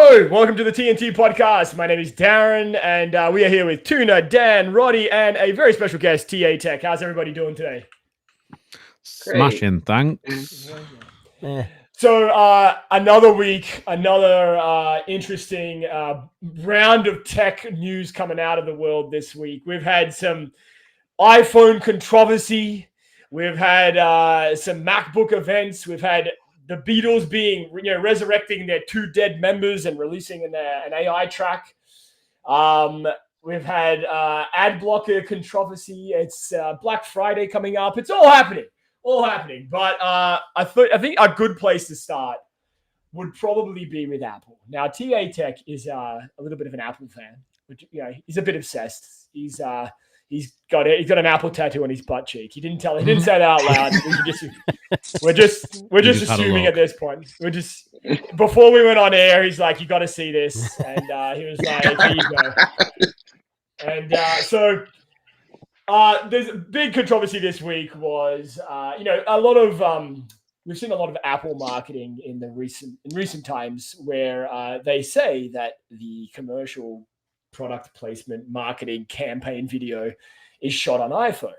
Hello, welcome to the TNT podcast. My name is Darren, and we are here with Tuna, Dan, Roddy, and a very special guest, TA Tech. How's everybody doing today? Smashing, thanks. So another week, another interesting round of tech news coming out of the world this week. We've had some iPhone controversy. We've had some MacBook events. We've had the Beatles being, resurrecting their two dead members and releasing an AI track. We've had ad blocker controversy. It's Black Friday coming up. It's all happening. But I think a good place to start would probably be with Apple. Now, TA Tech is a little bit of an Apple fan. Which, he's a bit obsessed. He's got an Apple tattoo on his butt cheek. He didn't say that out loud. We're just assuming at this point. Before we went on air, he's like, "You got to see this," and he was like, "Here you go." And there's a big controversy this week. Was a lot of we've seen a lot of Apple marketing in recent times where they say that the commercial product placement marketing campaign video is shot on iPhone.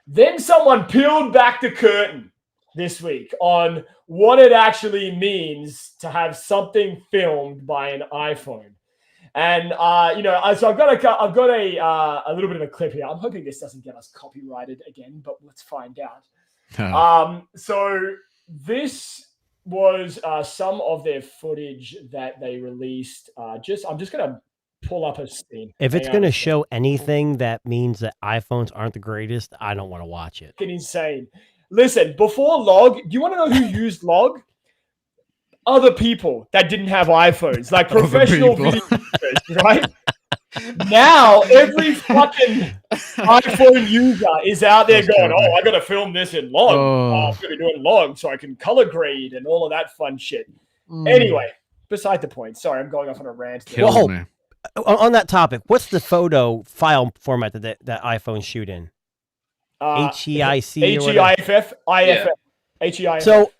Then someone peeled back the curtain this week on what it actually means to have something filmed by an iPhone. And so I've got a little bit of a clip here. I'm hoping this doesn't get us copyrighted again, but let's find out. So this was some of their footage that they released. I'm just gonna pull up a scene. If it's going to show anything that means that iPhones aren't the greatest, I don't want to watch it. It's insane. Listen, before Log, do you want to know who used Log? Other people that didn't have iPhones, like professional videographers, right? Now, every fucking iPhone user is out there going, "Oh, I got to film this in Log. I'm going to be doing Log so I can color grade and all of that fun shit." Anyway, beside the point. Sorry, I'm going off on a rant. Kills me. On that topic, what's the photo file format that iPhones shoot in? HEIC? HEIFF? HEIFF. So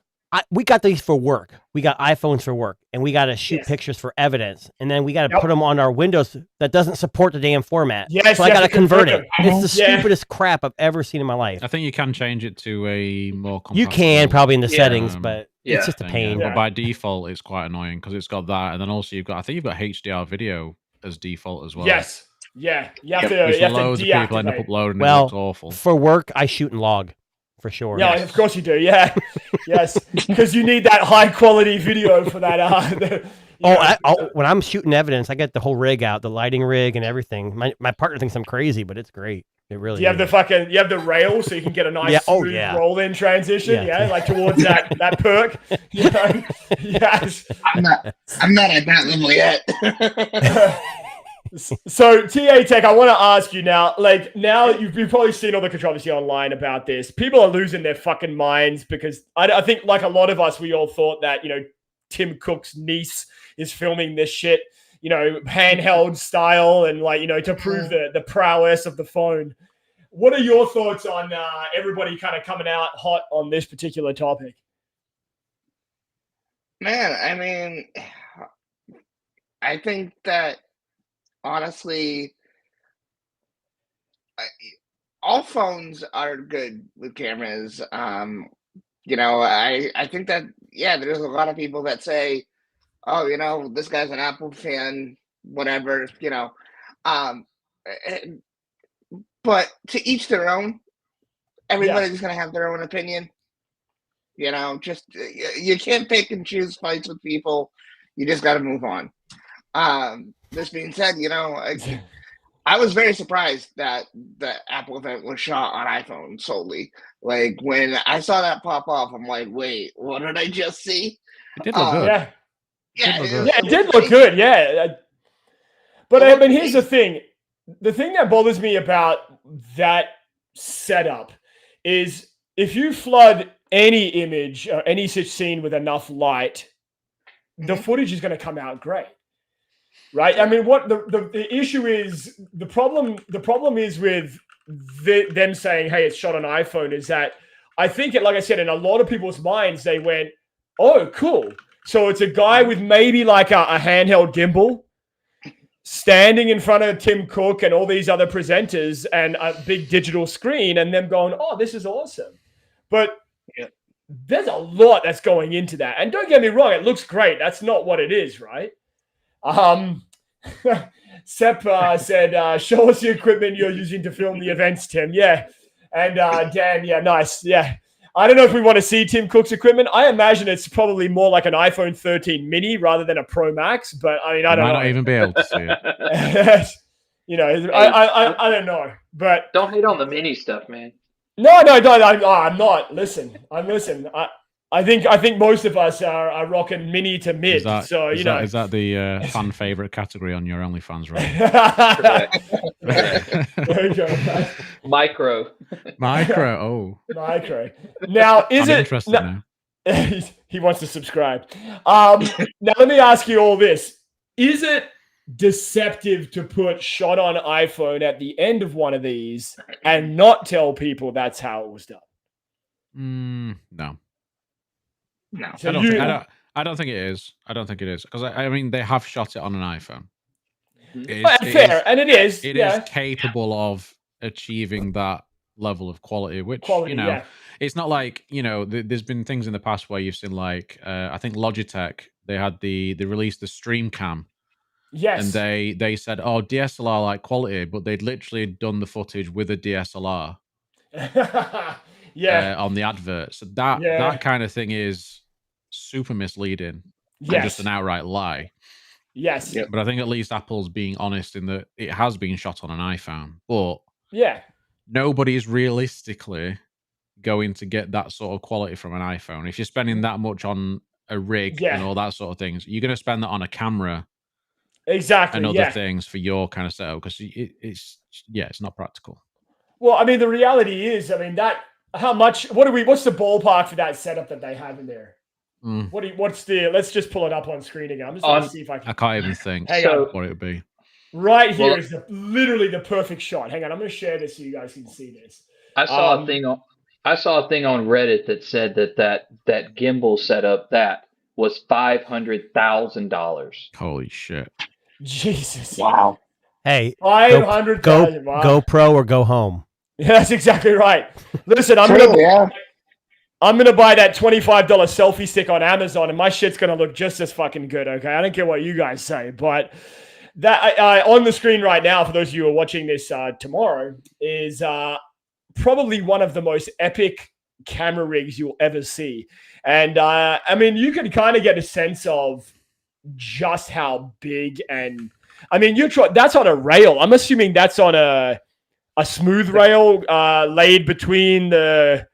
we got these for work. We got iPhones for work, and we got to shoot pictures for evidence, and then we got to put them on our Windows that doesn't support the damn format. So I got to convert it. It's the stupidest crap I've ever seen in my life. I think you can change it to a more You can probably in the settings, but it's just a pain. But by default, it's quite annoying because it's got that, and then also you've got HDR video as default as well. Yes. Yeah. You have to loads of people end up uploading. It looks awful. For work, I shoot in Log. For sure. Yeah, of course you do. Yeah. Yes. Because you need that high quality video for that. When I'm shooting evidence, I get the whole rig out, the lighting rig and everything. My partner thinks I'm crazy, but it's great. It really you have the rail so you can get a nice roll in transition. Like towards that perk. Yes. I'm not at that level yet. So TA Tech, I want to ask you now, now you've probably seen all the controversy online about this. People are losing their fucking minds because I think like a lot of us, we all thought that, Tim Cook's niece is filming this shit, handheld style and to prove the prowess of the phone. What are your thoughts on everybody kind of coming out hot on this particular topic? Man, I mean, I think that honestly, all phones are good with cameras. I think that, there's a lot of people that say, "Oh, this guy's an Apple fan, whatever, but to each their own. Everybody's going to have their own opinion. Just, you can't pick and choose fights with people. You just got to move on. This being said, I was very surprised that the Apple event was shot on iPhone solely. Like when I saw that pop off, I'm like, wait, what did I just see? It did look good. It did look good. Yeah. But I mean, here's the thing. The thing that bothers me about that setup is if you flood any image or any such scene with enough light, the footage is going to come out great. Right. I mean, what the issue is, the problem is with them saying, "Hey, it's shot on iPhone," is that I think, like I said, in a lot of people's minds, they went, "Oh, cool. So it's a guy with maybe like a handheld gimbal standing in front of Tim Cook and all these other presenters and a big digital screen and them going, oh, this is awesome. But there's a lot that's going into that. And don't get me wrong, it looks great. That's not what it is, right? Sepp said, show us the equipment you're using to film the events, Tim. Yeah. And Dan, yeah, nice. Yeah. I don't know if we want to see Tim Cook's equipment. I imagine it's probably more like an iPhone 13 mini rather than a Pro Max. But I mean, I don't know. Might not even be able to see it. You know, I don't know. But don't hate on the mini stuff, man. No, I'm not. Listen. I think most of us are rocking mini to mid. Is that the fan favorite category on your OnlyFans, right? There you go. Micro. Micro. Now, I'm interested now. He wants to subscribe. Now, let me ask you all this: is it deceptive to put shot on iPhone at the end of one of these and not tell people that's how it was done? No. No, So I don't think it is. I don't think it is because I mean they have shot it on an iPhone. Fair, and it is. It is capable of achieving that level of quality, which it's not like there's been things in the past where you've seen like I think Logitech they released the Stream Cam. Yes, and they said DSLR like quality, but they'd literally done the footage with a DSLR. On the advert. So that kind of thing is super misleading and just an outright lie. Yes. Yep. But I think at least Apple's being honest in that it has been shot on an iPhone. But nobody's realistically going to get that sort of quality from an iPhone. If you're spending that much on a rig and all that sort of things, you're going to spend that on a camera. Exactly. And other things for your kind of setup because it's not practical. Well, I mean, the reality is, I mean, what's the ballpark for that setup that they have in there? Let's just pull it up on screen again. I'm just going to see if I can't even think what it would be. Right here is literally the perfect shot. Hang on, I'm going to share this so you guys can see this. I saw a thing on Reddit that said that gimbal setup that was $500,000. Holy shit! Jesus! Wow. Hey, $500,000. GoPro or go home. Yeah, that's exactly right. Listen, I'm gonna buy that $25 selfie stick on Amazon, and my shit's gonna look just as fucking good. Okay, I don't care what you guys say, but that on the screen right now, for those of you who are watching this tomorrow, is probably one of the most epic camera rigs you'll ever see. And I mean, you can kind of get a sense of just how big and I mean, that's on a rail. I'm assuming that's on a smooth rail laid between the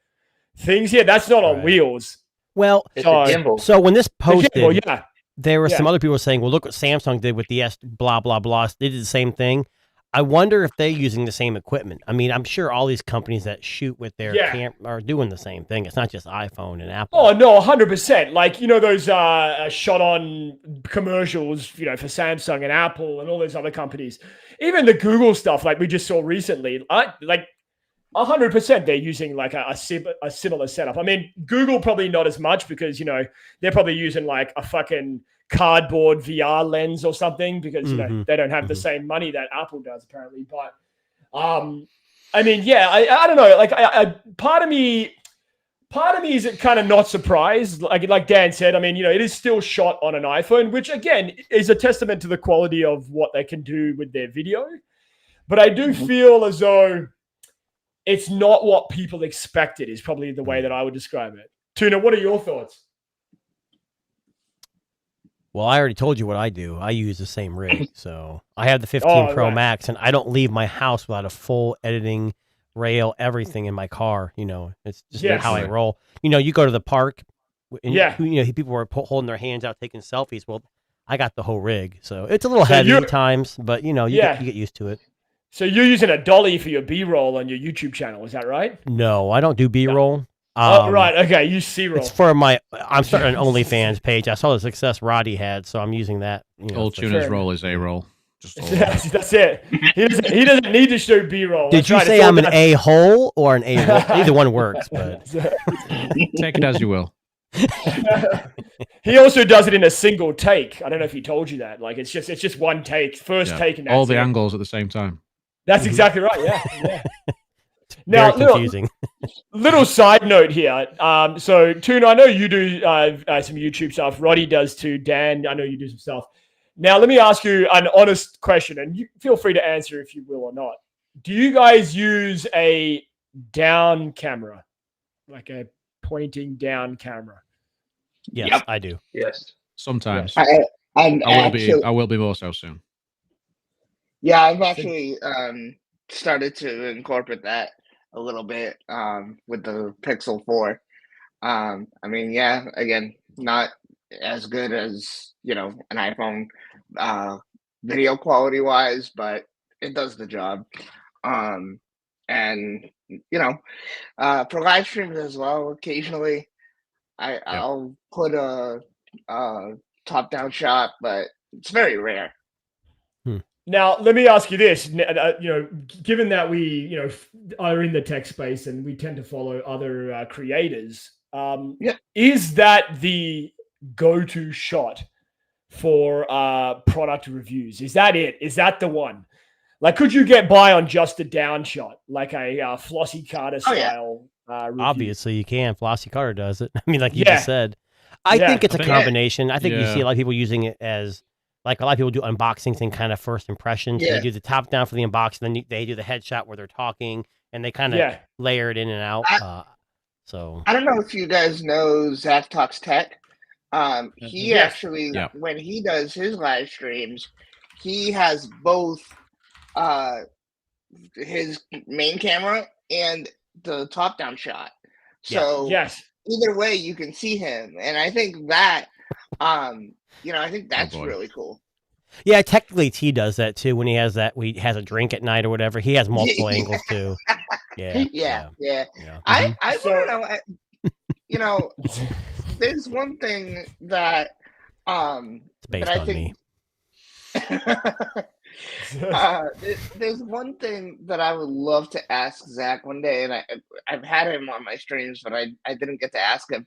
things here. That's not on wheels. Well, it's a gimbal. So when this posted, gimbal, there were some other people saying, well, look what Samsung did with the S blah, blah, blah. They did the same thing. I wonder if they're using the same equipment. I mean, I'm sure all these companies that shoot with their camera are doing the same thing. It's not just iPhone and Apple. Oh, no, 100%. Like, those shot-on commercials, for Samsung and Apple and all those other companies. Even the Google stuff, like we just saw recently, like 100% they're using like a similar setup. I mean, Google probably not as much because, they're probably using like a fucking cardboard VR lens or something because they don't have the same money that Apple does apparently. But I mean, I don't know. Like, part of me is kind of not surprised. Like Dan said, I mean, it is still shot on an iPhone, which again is a testament to the quality of what they can do with their video. But I do feel as though it's not what people expected. Is probably the way that I would describe it. Tuna, what are your thoughts? Well, I already told you what I do. I use the same rig. So I have the 15 Pro Max, and I don't leave my house without a full editing rail, everything in my car. It's just how I roll. You go to the park, and people were holding their hands out taking selfies. Well, I got the whole rig, so it's a little heavy at times, but you get used to it. So you're using a dolly for your B-roll on your YouTube channel, is that right? No, I don't do B-roll. No. Right. Okay. You C-roll. It's for I'm starting an OnlyFans page. I saw the success Roddy had, so I'm using that. Old Tuna's roll is A-roll. That's it. He doesn't need to show B-roll. Did you say I'm an A-hole or an A-roll? Either one works. But take it as you will. He also does it in a single take. I don't know if he told you that. Like it's just one take, first take, and that's all the angles at the same time. That's exactly right. Yeah. Now, very confusing. Little side note here. So Tuna, I know you do some YouTube stuff. Roddy does too. Dan, I know you do some stuff. Now, let me ask you an honest question, and you feel free to answer if you will or not. Do you guys use a down camera, like a pointing down camera? Yes, I do. Yes, sometimes. I will be more so soon. Yeah, I've actually started to incorporate that a little bit with the Pixel 4. I mean, yeah, again, not as good as, an iPhone video quality wise, but it does the job. And, for live streams as well, occasionally I'll put a top-down shot, but it's very rare. Now, let me ask you this. Given that we, are in the tech space and we tend to follow other creators, is that the go-to shot for product reviews? Is that it? Is that the one? Like, could you get by on just a down shot, like a Flossie Carter style? Obviously, you can. Flossie Carter does it. I mean, like you just said. I think it's a combination. I think you see a lot of people using it as, like a lot of people do unboxings and kind of first impressions. Yeah. They do the top down for the unboxing, then they do the headshot where they're talking, and they kind of layer it in and out. So I don't know if you guys know Zach Talks Tech. He actually, when he does his live streams, he has both his main camera and the top down shot. So either way, you can see him, and I think that. I think that's really cool. Yeah, technically T does that too when he has a drink at night or whatever. He has multiple angles too. Yeah. I want to know. There's one thing that it's based on me. There's one thing that I would love to ask Zach one day, and I've had him on my streams, but I didn't get to ask him.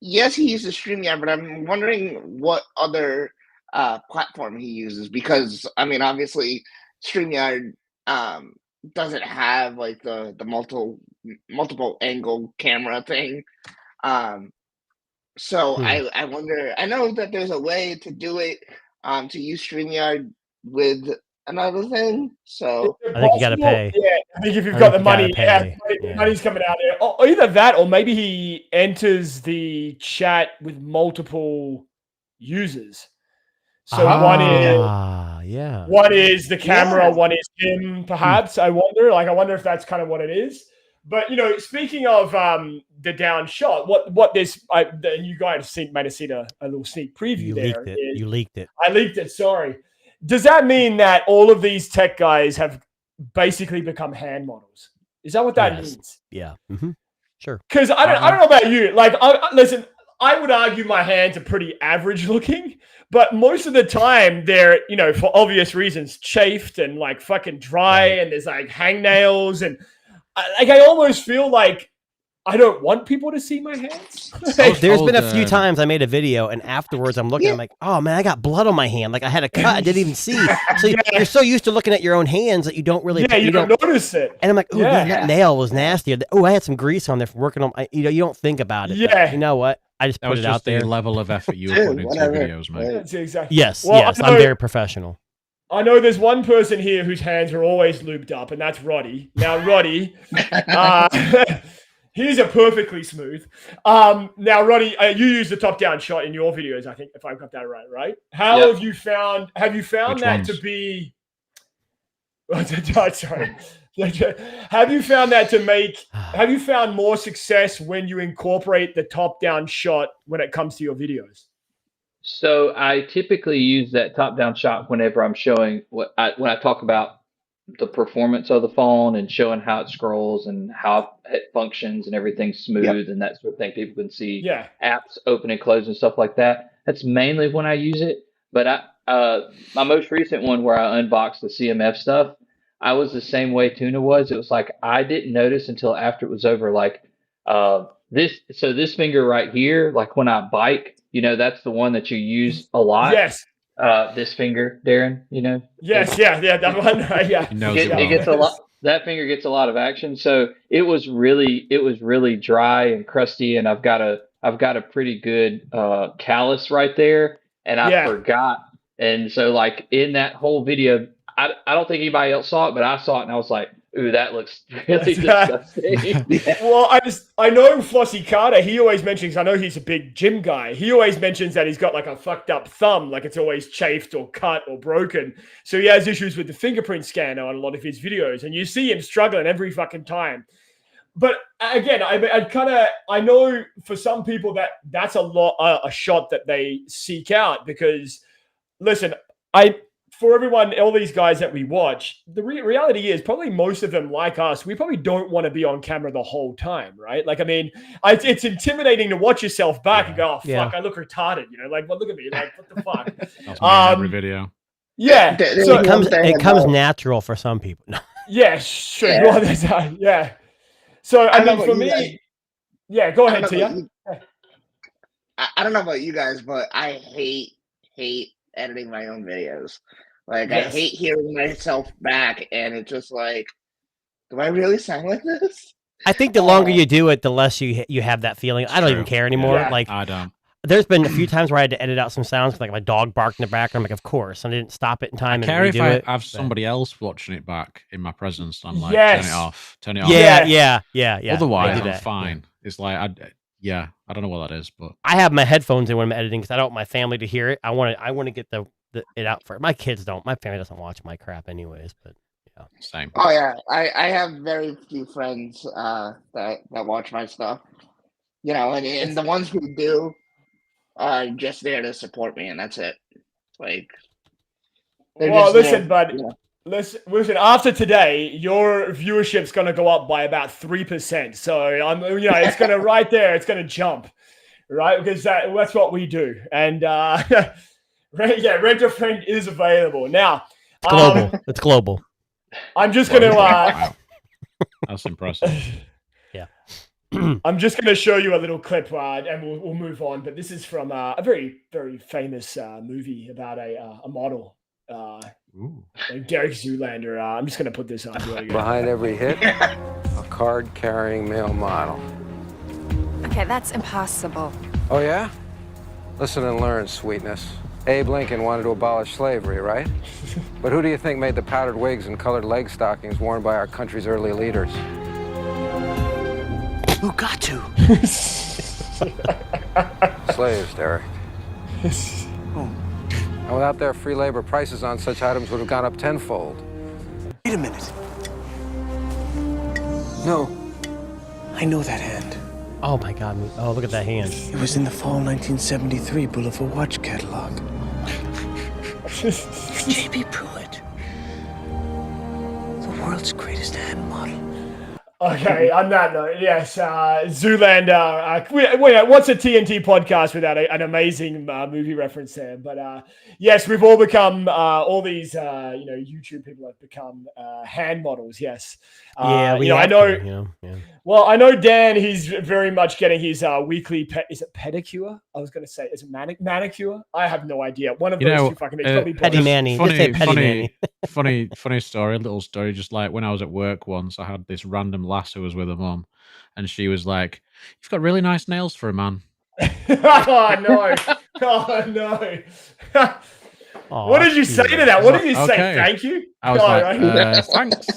Yes, he uses StreamYard, but I'm wondering what other platform he uses, because I mean, obviously, StreamYard doesn't have like the multiple angle camera thing. So I wonder. I know that there's a way to do it to use StreamYard with another thing. So I think you got to pay. Yeah, I think if you've got the money, money's coming out there. Or either that, or maybe he enters the chat with multiple users. So one is the camera, one is him, perhaps. I wonder if that's kind of what it is. But speaking of the down shot, what this you guys might have seen a little sneak preview there. You leaked it. I leaked it. Sorry. Does that mean that all of these tech guys have basically become hand models? Is that what that means? Yeah. Mm-hmm. Sure. Because I don't know about you. Like, listen, I would argue my hands are pretty average looking, but most of the time they're, for obvious reasons, chafed and like fucking dry, and there's like hangnails, and I almost feel like I don't want people to see my hands. There's been a few times I made a video, and afterwards I'm looking, I'm like, oh man, I got blood on my hand. Like I had a cut, I didn't even see. So you're so used to looking at your own hands that you don't really, you don't notice it. And I'm like, oh man, that nail was nasty. Oh, I had some grease on there from working on. You don't think about it. Yeah. But you know what? I just put it out there. The level of effort you put into videos, mate. That's exactly. Yes, I'm very professional. I know there's one person here whose hands are always lubed up, and that's Roddy. Now, Roddy, his are perfectly smooth. Now, Roddy, you use the top-down shot in your videos, I think, if I've got that right? Have you found that to be... Sorry. Have you found that have you found more success when you incorporate the top-down shot when it comes to your videos? So I typically use that top-down shot whenever I'm showing when I talk about the performance of the phone and showing how it scrolls and how it functions and everything's smooth and that sort of thing. People can see apps open and close and stuff like that. That's mainly when I use it. But my most recent one where I unboxed the CMF stuff, I was the same way Tuna was. It was like I didn't notice until after it was over, like this finger right here, like when I bike, that's the one that you use a lot. Yes. This finger, Darren, Yes, that one. Yeah. It gets a lot. That finger gets a lot of action. So it was really dry and crusty, and I've got a pretty good callus right there, and I forgot. And so like in that whole video, I don't think anybody else saw it, but I saw it and I was like, ooh, that looks really disgusting. Well, I know Flossie Carter, he always mentions, I know he's a big gym guy. He always mentions that he's got like a fucked up thumb, like it's always chafed or cut or broken. So he has issues with the fingerprint scanner on a lot of his videos. And you see him struggling every fucking time. But again, I know for some people that's a shot that they seek out because, listen, for everyone, all these guys that we watch, the reality is probably most of them, like us, we probably don't want to be on camera the whole time, right? Like, I mean, it's intimidating to watch yourself back and go, oh, fuck, I look retarded, like, well, look at me, like, what the fuck? That's me in every video. Yeah. So it comes natural for some people. Yeah, sure. Yeah. So, I mean, for me, go ahead, Tia. I don't know about you guys, but I hate editing my own videos. Like, I hate hearing myself back, and it's just like, do I really sound like this? I think the longer you do it, the less you have that feeling. I don't even care anymore. Yeah. Like, I don't. There's been a few times where I had to edit out some sounds, like my dog barked in the background. I'm like, of course. And I didn't stop it in time. I care if I have somebody else watching it back in my presence. I'm like, turn it off. Turn it off. Yeah. Otherwise, I'm fine. Yeah. It's like, I don't know what that is, but I have my headphones in when I'm editing because I don't want my family to hear it. I want to get it out for it. My kids don't. My family doesn't watch my crap anyways. But yeah, same. Oh yeah, I have very few friends that watch my stuff. And the ones who do are just there to support me, and that's it. Like, well, listen, bud. Listen. After today, your viewership's going to go up by about 3%. So it's going to right there. It's going to jump, right? Because that's what we do. And Rent a Friend is available now. It's global. It's global. I'm just going to. Wow. That's impressive. Yeah. I'm just going to show you a little clip, and we'll move on. But this is from a very, very famous movie about a model. Like Derek Zoolander. I'm just going to put this on. Behind every hit, a card-carrying male model. Okay, that's impossible. Oh, yeah? Listen and learn, sweetness. Abe Lincoln wanted to abolish slavery, right? But who do you think made the powdered wigs and colored leg stockings worn by our country's early leaders? Who got to? Slaves, Derek. And without their free labor, prices on such items would have gone up tenfold. Wait a minute. No. I know that hand. Oh my God. Oh, look at that hand. It was in the fall 1973 Bulova watch catalog. J.B. Pruitt. The world's greatest hand model. Okay, on that note, yes, Zoolander. What's a TNT podcast without an amazing movie reference there? But yes, we've all become all these YouTube people have become hand models. Yes, I know. Well, I know Dan. He's very much getting his weekly. Is it pedicure? I was going to say, is it manicure? I have no idea. One of those two fucking things. Petty Manny. Funny story. Little story. Just like when I was at work once, I had this random lass who was with her mum, and she was like, "You've got really nice nails for a man." Oh no! Oh no! What did you say to that? What did you say? Thank you. I was like, thanks.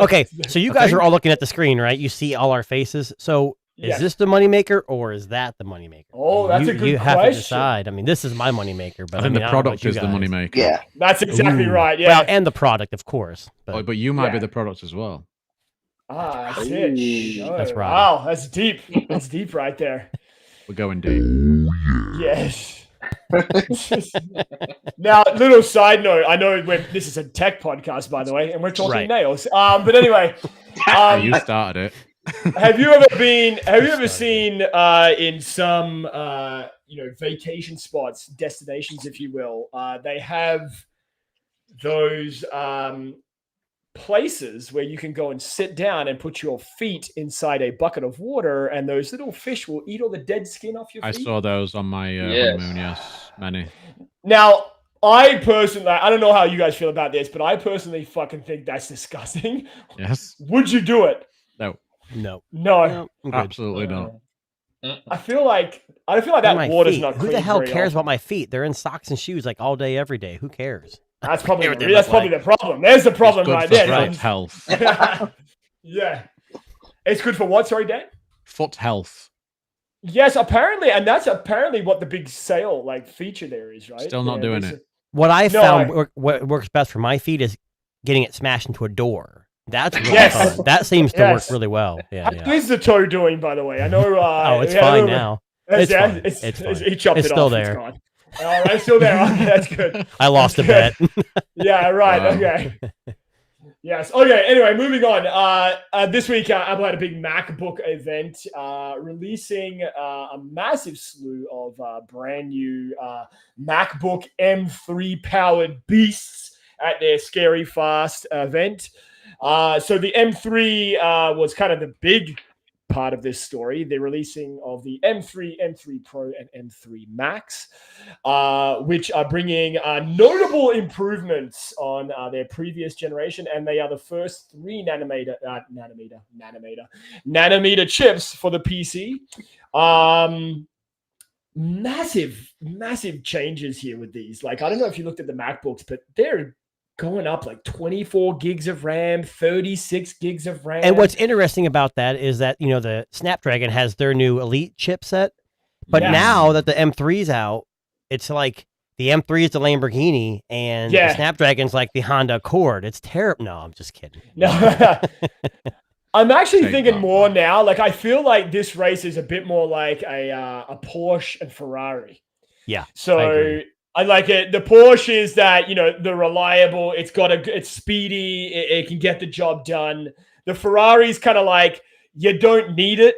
Okay, so you guys are all looking at the screen, right? You see all our faces. So is this the moneymaker or is that the moneymaker? Oh, that's a good question. You have to decide. I mean, this is my moneymaker, but I think the product is the moneymaker. Yeah, that's exactly right. Yeah, well, and the product, of course. But you might be the product as well. Ah, that's it. Oh, that's right. Wow, that's deep. That's deep right there. We're going deep. Yes. Now, little side note. I know this is a tech podcast, by the way, and we're talking nails. But anyway, you started it. Have you ever seen in some vacation spots, destinations, if you will, they have those places where you can go and sit down and put your feet inside a bucket of water, and those little fish will eat all the dead skin off your feet. I saw those on my honeymoon. Yes, many. Now, I personally, I don't know how you guys feel about this, but I personally fucking think that's disgusting. Yes. Would you do it? No. Absolutely not. I feel like that water's not clean. Who the hell cares about my feet? They're in socks and shoes like all day, every day. Who cares? That's probably the problem. There's the problem right there. Foot health. Yeah. It's good for what? Sorry, Dan? Foot health. Yes, apparently, and that's apparently what the big sale feature there is, right? Still not doing it. What I found what works best for my feet is getting it smashed into a door. That's really fun. That seems to work really well. Yeah. This is the toe doing, by the way. I know. It's fine now. It's fine. It's fine. He chopped it still off. there. It's gone. All right, it's still there. Okay, that's good. I lost a bet. Yeah, right. Okay. Yes. Okay. Anyway, moving on. This week, Apple had a big MacBook event, releasing a massive slew of brand new MacBook M3 powered beasts at their Scary Fast event. So the M3 was kind of the big part of this story. The releasing of the M3, M3 Pro, and M3 Max, which are bringing notable improvements on their previous generation, and they are the first 3 nanometer chips for the PC. Massive changes here with these. I don't know if you looked at the MacBooks, but they're going up 24 gigs of RAM, 36 gigs of RAM. And what's interesting about that is that, the Snapdragon has their new Elite chipset, but now that the M3's out, it's like the M3 is the Lamborghini and the Snapdragon's like the Honda Accord. It's terrible. No, I'm just kidding. No. I'm actually thinking more now. I feel like this race is a bit more like a Porsche and Ferrari. Yeah. So I like it. The Porsche is that, the reliable, it's speedy, it can get the job done. The Ferrari's kind of like, you don't need it.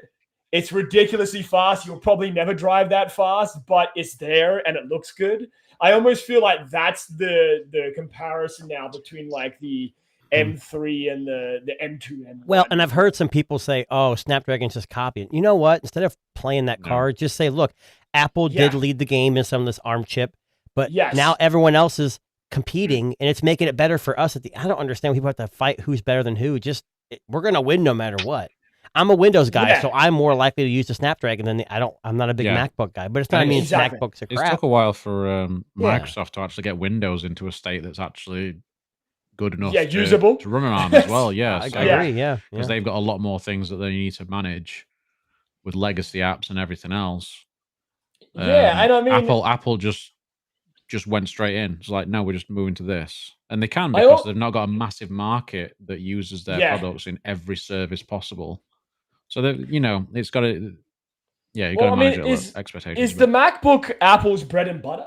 It's ridiculously fast. You'll probably never drive that fast, but it's there and it looks good. I almost feel like that's the comparison now between the M3 and the M2. Well, and I've heard some people say, oh, Snapdragon's just copying. You know what? Instead of playing that card, just say, look, Apple did lead the game in some of this ARM chip. But now everyone else is competing, and it's making it better for us. I don't understand. People have to fight who's better than who. We're gonna win no matter what. I'm a Windows guy, so I'm more likely to use the Snapdragon than I'm not a big MacBook guy. But it's not MacBooks are crap. It took a while for Microsoft to actually get Windows into a state that's actually good enough, usable to run on as well. Yes, I agree. Yeah, because they've got a lot more things that they need to manage with legacy apps and everything else. And I mean, Apple just went straight in. It's like, no, we're just moving to this. And they can because they've not got a massive market that uses their products in every service possible. So that it's got to, you got to manage expectations. Is the MacBook Apple's bread and butter?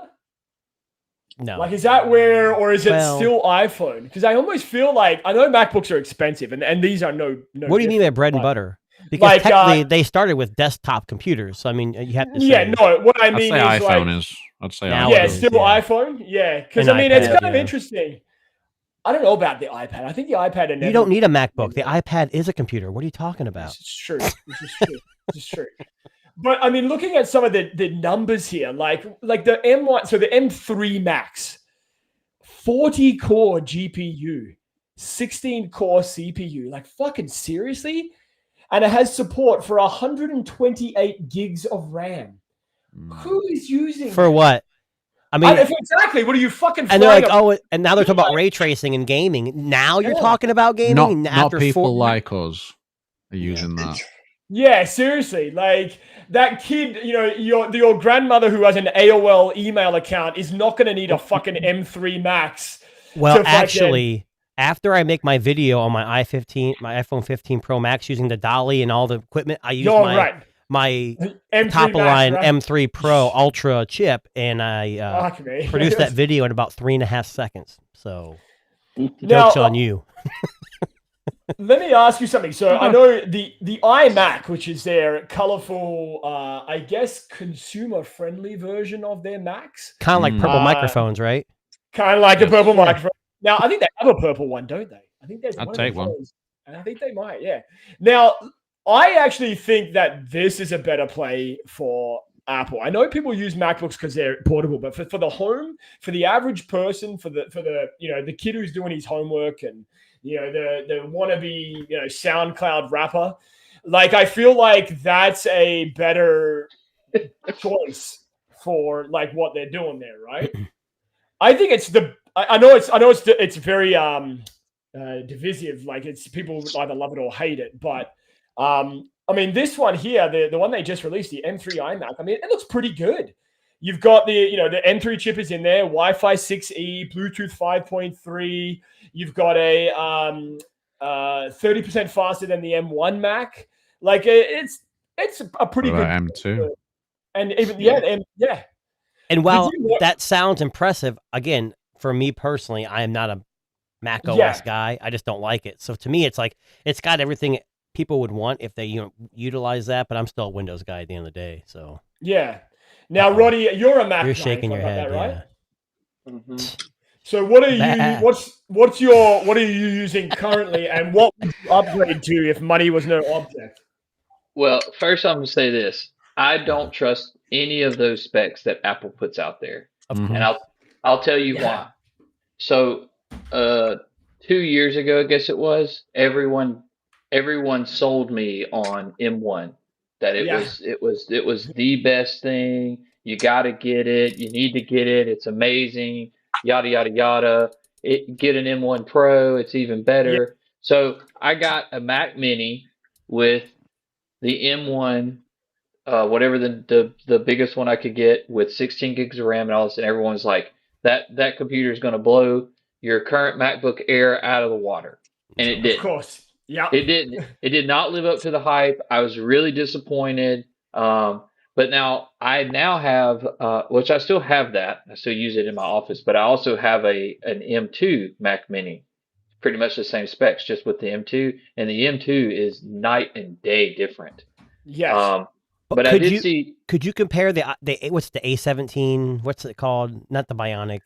No. Is that where, or is it still iPhone? Because I almost feel like, I know MacBooks are expensive, and these are no. What do you mean by bread and butter? Because technically, they started with desktop computers. So, I mean, you have to say... Yeah, no, what I mean I'd say iPhone is... I'd say iPhone. Yeah, still iPhone? Yeah, because, it's kind of interesting. I don't know about the iPad. I think the iPad... You don't need a MacBook. The iPad is a computer. What are you talking about? This is true. This is true. But, I mean, looking at some of the numbers here, like the M1... So, the M3 Max, 40-core GPU, 16-core CPU. Fucking seriously? And it has support for 128 gigs of RAM. Who is using for what? I mean, exactly. What are you fucking? And they're like, and now they're talking about ray tracing and gaming. Now you're talking about gaming. Not people like us are using that. Yeah, seriously. That kid, your grandmother who has an AOL email account is not going to need a fucking M3 Max. Well, actually. After I make my video on my iPhone 15 Pro Max using the Dolly and all the equipment, I use my top of line M3 Pro Ultra chip, and I produced that video in about 3.5 seconds. So, joke's on you. Let me ask you something. So I know the iMac, which is their colorful, I guess, consumer-friendly version of their Macs. Kind of like purple microphones, right? Kind of like a purple microphone. Now, I think they have a purple one, don't they? I think there's I'd take one. And I think they might, yeah. Now, I actually think that this is a better play for Apple. I know people use MacBooks because they're portable, but for the home, for the average person, for the the kid who's doing his homework and the wannabe SoundCloud rapper, like I feel like that's a better choice for like what they're doing there, right? I think it's I know it's very divisive. Like it's people either love it or hate it, but I mean, this one here, the one they just released, the M3 iMac, I mean, it looks pretty good. You've got the M3 chip is in there, Wi-Fi 6E, Bluetooth 5.3. You've got a 30% faster than the M1 Mac. Like it's a pretty good M2. And even And while that sounds impressive, again, for me personally, I am not a Mac OS guy. I just don't like it. So to me, it's like it's got everything people would want if they utilize that, but I'm still a Windows guy at the end of the day. So yeah. Now, Roddy, you're a Mac. You're shaking your head, that, right? Yeah. Mm-hmm. So what are you? What are you using currently, and what would you upgrade to if money was no object? Well, first I'm gonna say this: I don't trust any of those specs that Apple puts out there, and I'll tell you why. So, 2 years ago, I guess it was, everyone sold me on M1 that it was the best thing. You got to get it. You need to get it. It's amazing. Yada yada yada. Get an M1 Pro. It's even better. Yeah. So I got a Mac Mini with the M1, whatever the biggest one I could get, with 16 gigs of RAM and all this, and everyone's like, that computer is going to blow your current MacBook Air out of the water, and it did. Of course. Yeah, it didn't. It did not live up to the hype. I was really disappointed. But now I have, which I still have that. I still use it in my office. But I also have an M2 Mac Mini, pretty much the same specs, just with the M2. And the M2 is night and day different. Yes. But I did see. Could you compare the what's the A17? What's it called? Not the Bionic,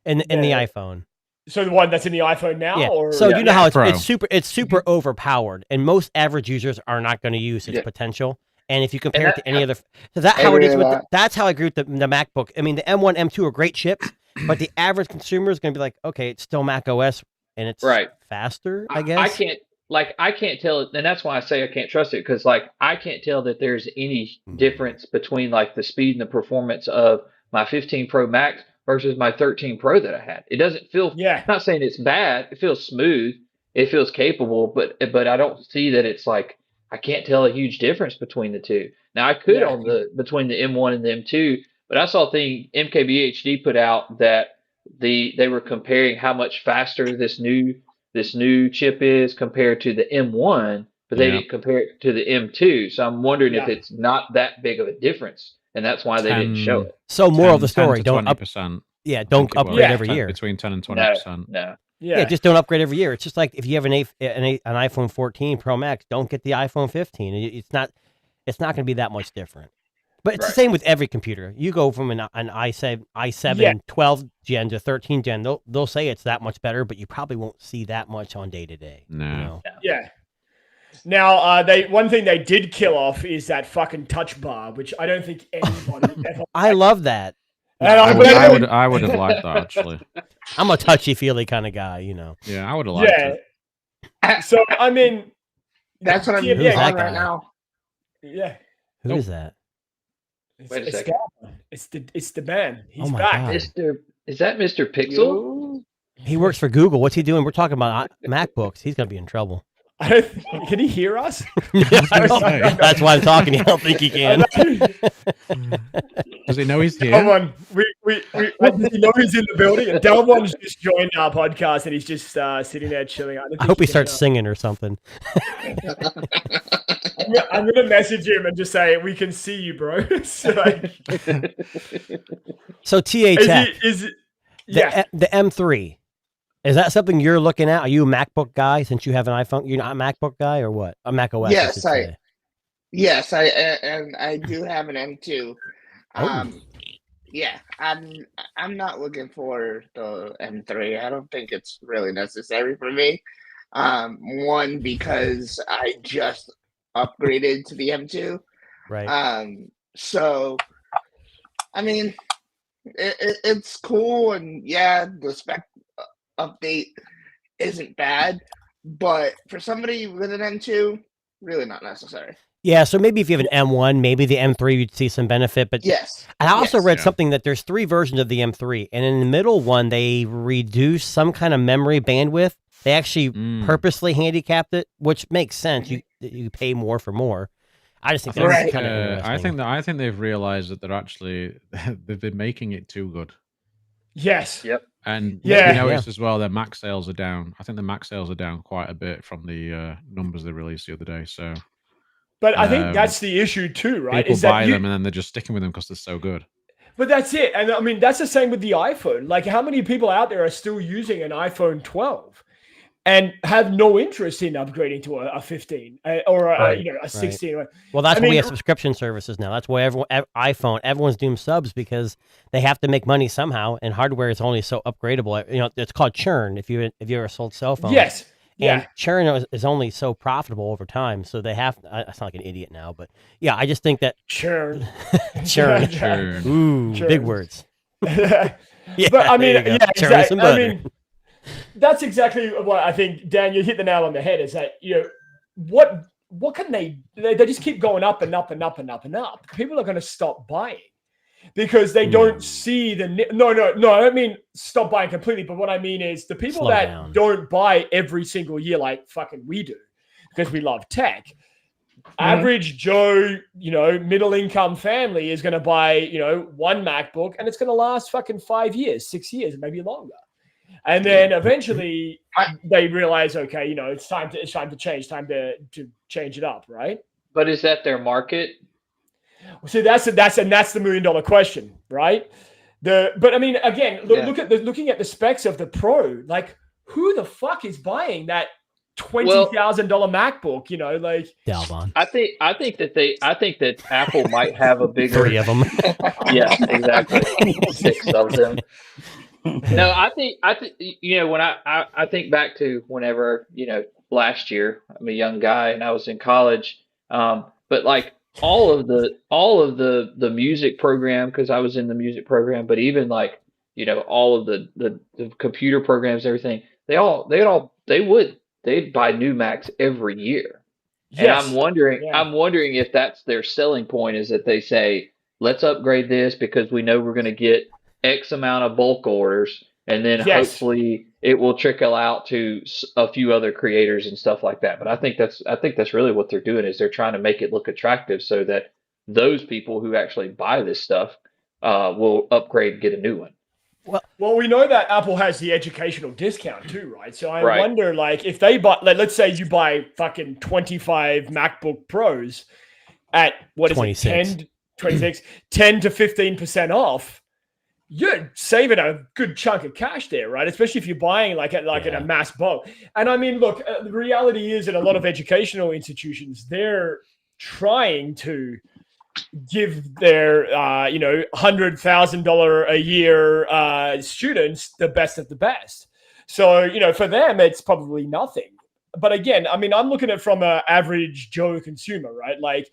in the iPhone. So the one that's in the iPhone now? Yeah. Or? So you know how it's super overpowered, and most average users are not going to use its potential. And if you compare it to any other, that's how it is that's how I agree with the MacBook. I mean, the M1, M2 are great chips, but the average consumer is going to be like, okay, it's still Mac OS, and it's faster, I guess. I can't tell, and that's why I say I can't trust it, because I can't tell that there's any difference between the speed and the performance of my 15 Pro Max versus my 13 Pro that I had. It doesn't feel. I'm not saying it's bad. It feels smooth. It feels capable, but I don't see that it's I can't tell a huge difference between the two. Now I could between the M1 and the M2, but I saw a thing MKBHD put out that they were comparing how much faster this new chip is compared to the M1, but they didn't compare it to the M2. So I'm wondering if it's not that big of a difference, and that's why they didn't show it. So moral of the story: don't 20%. Don't upgrade every year. Between 10 and 20%. No. Yeah, just don't upgrade every year. It's just like if you have an iPhone 14 Pro Max, don't get the iPhone 15. It's not going to be that much different. But it's the same with every computer. You go from an i7 12 gen to 13 gen, they'll say it's that much better, but you probably won't see that much on day to day. No. Yeah. Now, one thing they did kill off is that fucking touch bar, which I don't think anybody ever. I love that. I would have liked that, actually. I'm a touchy-feely kind of guy, Yeah, I would have liked it. So, I mean... That's what I'm doing right now. Yeah. Who is that? Wait a second. It's the man. He's back. Is that Mr. Pixel? He works for Google. What's he doing? We're talking about MacBooks. He's going to be in trouble. Can he hear us? That's why I'm talking. I don't think he can. Does he know he's here? Come on. Does he know he's in the building? Delmon's just joined our podcast and he's just sitting there chilling. I hope he starts singing or something. I'm going to message him and just say, we can see you, bro. So TA Tech, the M3. Is that something you're looking at? Are you a MacBook guy since you have an iPhone? You're not a MacBook guy or what? A Mac OS? Yes, I do have an M2. Yeah, I'm not looking for the M3. I don't think it's really necessary for me. One, because I just upgraded to the M2. Right. So I mean, it's cool, and yeah, the spec update isn't bad, but for somebody with an M2, really not necessary. Yeah, so maybe if you have an M1, maybe the M3 you'd see some benefit. But yes, I also read something that there's 3 versions of the M3, and in the middle one they reduce some kind of memory bandwidth. They actually purposely handicapped it, which makes sense. You pay more for more. I just think that's kind of interesting. I think they've realized that they've been making it too good. Yes. Yep. And you noticed as well their Mac sales are down. I think the Mac sales are down quite a bit from the numbers they released the other day. So, but I think that's the issue too, right? People buy them and then they're just sticking with them because they're so good. But that's it. And I mean, that's the same with the iPhone. Like, how many people out there are still using an iPhone 12 and have no interest in upgrading to a 15 or a 16? Right. Well, that's why we have subscription services now. That's why everyone's doing subs, because they have to make money somehow, and hardware is only so upgradable. It's called churn. If you ever sold cell phones, yes. And churn is only so profitable over time, so they have. I sound like an idiot now, but yeah, I just think that churn. Ooh, churn. Big words. But I mean, exactly. I mean, that's exactly what I think, Dan. You hit the nail on the head. Is that what can they just keep going up and up and up and up and up? People are going to stop buying. Because they don't see no, I don't mean stop buying completely, but what I mean is the people don't buy every single year like fucking we do, because we love tech. Average Joe, middle income family is going to buy, one MacBook, and it's going to last fucking 5 years, 6 years, maybe longer. And then eventually they realize, okay, it's time to change, time to change it up, right? But is that their market? See, that's the $1 million question, right? But I mean, again, looking at the specs of the Pro, like, who the fuck is buying that $20,000 MacBook? Dalvon. I think that Apple might have a bigger 3 of them. Yeah, exactly. 6 of them. No, I think when I think back to whenever last year, I'm a young guy and I was in college, but like. All of the music program, because I was in the music program, but even like all of the computer programs, everything, they'd buy new Macs every year. Yes. And I'm wondering if that's their selling point, is that they say, let's upgrade this because we know we're going to get X amount of bulk orders, and then hopefully it will trickle out to a few other creators and stuff like that. But I think that's really what they're doing, is they're trying to make it look attractive so that those people who actually buy this stuff will upgrade and get a new one. Well, we know that Apple has the educational discount too, right? So I wonder, like, if they buy, let's say you buy fucking 25 MacBook Pros at 10 to 15% off, you're saving a good chunk of cash there, right? Especially if you're buying in a mass bulk. And I mean, look, the reality is that a lot of educational institutions, they're trying to give their, $100,000 a year students the best of the best. So, for them, it's probably nothing. But again, I mean, I'm looking at it from an average Joe consumer, right? Like,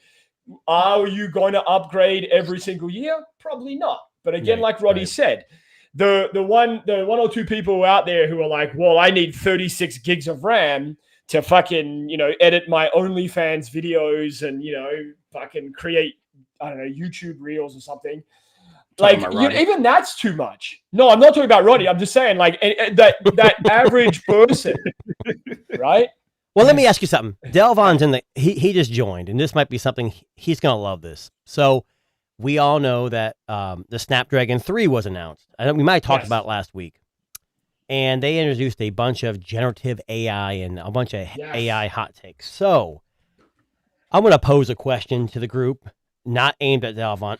are you going to upgrade every single year? Probably not. But again, like Roddy said, the one or two people out there who are like, well, I need 36 gigs of RAM to fucking, edit my OnlyFans videos and, fucking create, I don't know, YouTube reels or something. Like, even that's too much. No, I'm not talking about Roddy. I'm just saying, like, that average person, right? Well, let me ask you something. Delvon's he just joined, and this might be something he's going to love this. So, we all know that the Snapdragon 3 was announced. We might have talked about it last week. And they introduced a bunch of generative AI and a bunch of AI hot takes. So I'm going to pose a question to the group, not aimed at Dalvon.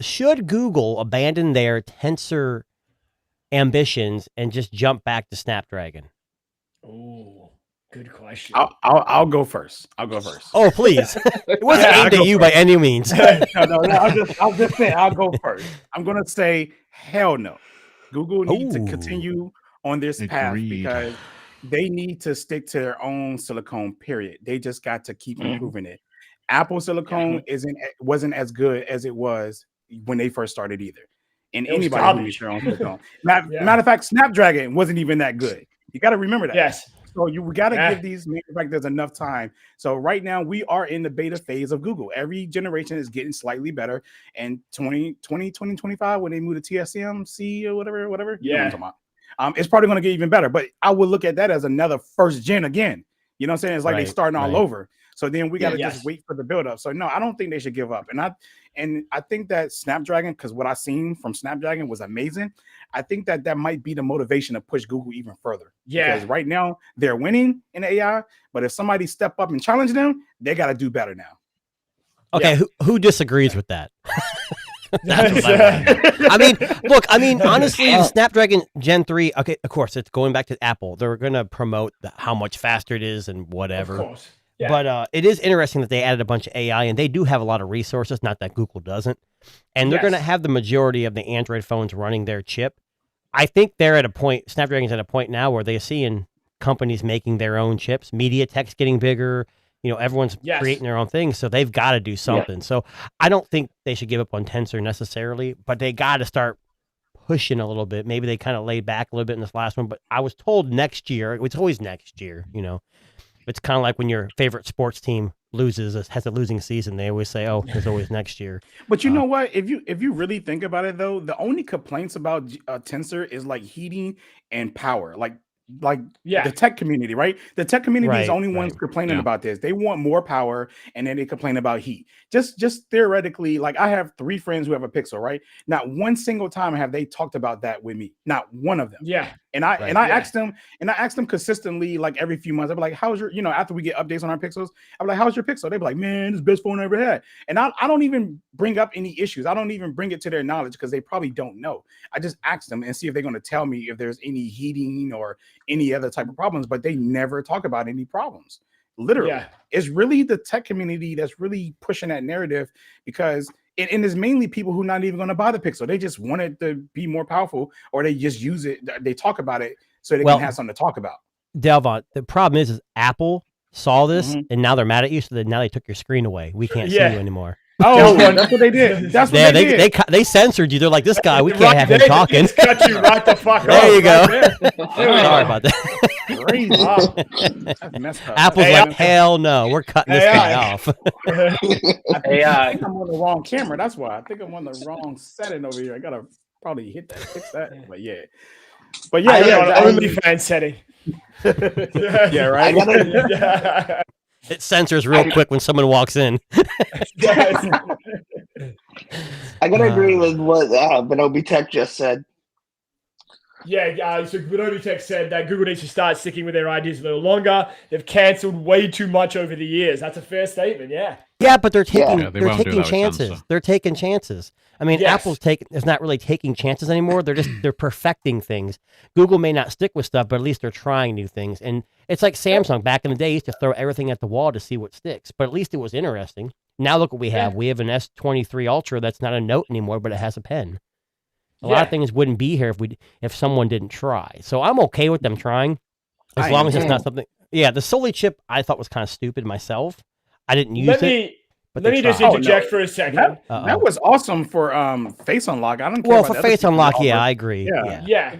Should Google abandon their Tensor ambitions and just jump back to Snapdragon? Ooh. Good question. I'll go first. Oh, please. It wasn't aimed at you by any means. no. I'll just say I'll go first. I'm gonna say hell no. Google needs to continue on this path because they need to stick to their own silicone. Period. They just got to keep improving it. Apple silicone wasn't as good as it was when they first started either. And anybody needs their own silicone. Matter of fact, Snapdragon wasn't even that good. You got to remember that. Yes. So we got to give these manufacturers enough time. So right now we are in the beta phase of Google. Every generation is getting slightly better. And 2025, when they move to TSMC or whatever, you know what I'm talking about. It's probably going to get even better. But I would look at that as another first gen again. You know what I'm saying? It's like they starting all over. So then we got to just wait for the build up. So no, I don't think they should give up. And I think that Snapdragon, because what I seen from Snapdragon was amazing. I think that might be the motivation to push Google even further. Yeah. Because right now they're winning in AI, but if somebody step up and challenge them, they got to do better now. Okay, who disagrees with that? I mean, honestly, the Snapdragon Gen 3, okay, of course, it's going back to Apple. They're going to promote how much faster it is and whatever. Of course. Yeah. But it is interesting that they added a bunch of AI, and they do have a lot of resources, not that Google doesn't. And they're going to have the majority of the Android phones running their chip. I think they're at a point, Snapdragon's at a point now where they're seeing companies making their own chips. MediaTek's getting bigger. Everyone's creating their own thing, so they've got to do something. Yeah. So I don't think they should give up on Tensor necessarily, but they got to start pushing a little bit. Maybe they kind of laid back a little bit in this last one, but I was told next year, it's always next year, It's kind of like when your favorite sports team has a losing season. They always say, "Oh, there's always next year." But you know what? If you really think about it, though, the only complaints about Tensor is like heating and power. The tech community, right? The tech community is the only ones complaining about this. They want more power, and then they complain about heat. Just theoretically, like I have 3 friends who have a Pixel, right? Not one single time have they talked about that with me. Not one of them. Yeah. And I asked them consistently, like every few months. I'd be like, "How's your?" After we get updates on our Pixels, I'm like, "How's your Pixel?" They'd be like, "Man, it's the best phone I ever had." And I don't even bring up any issues. I don't even bring it to their knowledge because they probably don't know. I just ask them and see if they're going to tell me if there's any heating or any other type of problems. But they never talk about any problems. Literally, it's really the tech community that's really pushing that narrative because. And it's mainly people who are not even going to buy the Pixel. They just want it to be more powerful, or they just use it. They talk about it so they can have something to talk about. Delvon, the problem is Apple saw this and now they're mad at you. So now they took your screen away. We can't see you anymore. Oh, that's what they did. That's what they did. They censored you. They're like, this guy, we can't have him talking. They cut you right the fuck off. There you go. Sorry about that. Crazy. That's messed up. Apple's like, hell no, we're cutting this guy off. I think I'm on the wrong camera. That's why. I think I'm on the wrong setting over here. I gotta probably fix that. But yeah. OnlyFans setting. Yeah, right. It censors real quick when someone walks in. I gotta agree with what Benobi Tech just said. Yeah, so Benobi Tech said that Google needs to start sticking with their ideas a little longer. They've cancelled way too much over the years. That's a fair statement, yeah. Yeah, but they're taking chances. They're taking chances. I mean, Apple's is not really taking chances anymore. They're perfecting things. Google may not stick with stuff, but at least they're trying new things. And it's like Samsung back in the day used to throw everything at the wall to see what sticks. But at least it was interesting. Now look what we have. We have an S23 Ultra that's not a Note anymore, but it has a pen. A lot of things wouldn't be here if someone didn't try. So I'm okay with them trying, as long as it's not something. Yeah, the Soli chip I thought was kind of stupid myself. I didn't use it. But let me just interject for a second. That was awesome for Face Unlock. I don't care. Well, for Face Unlock, I agree. Yeah.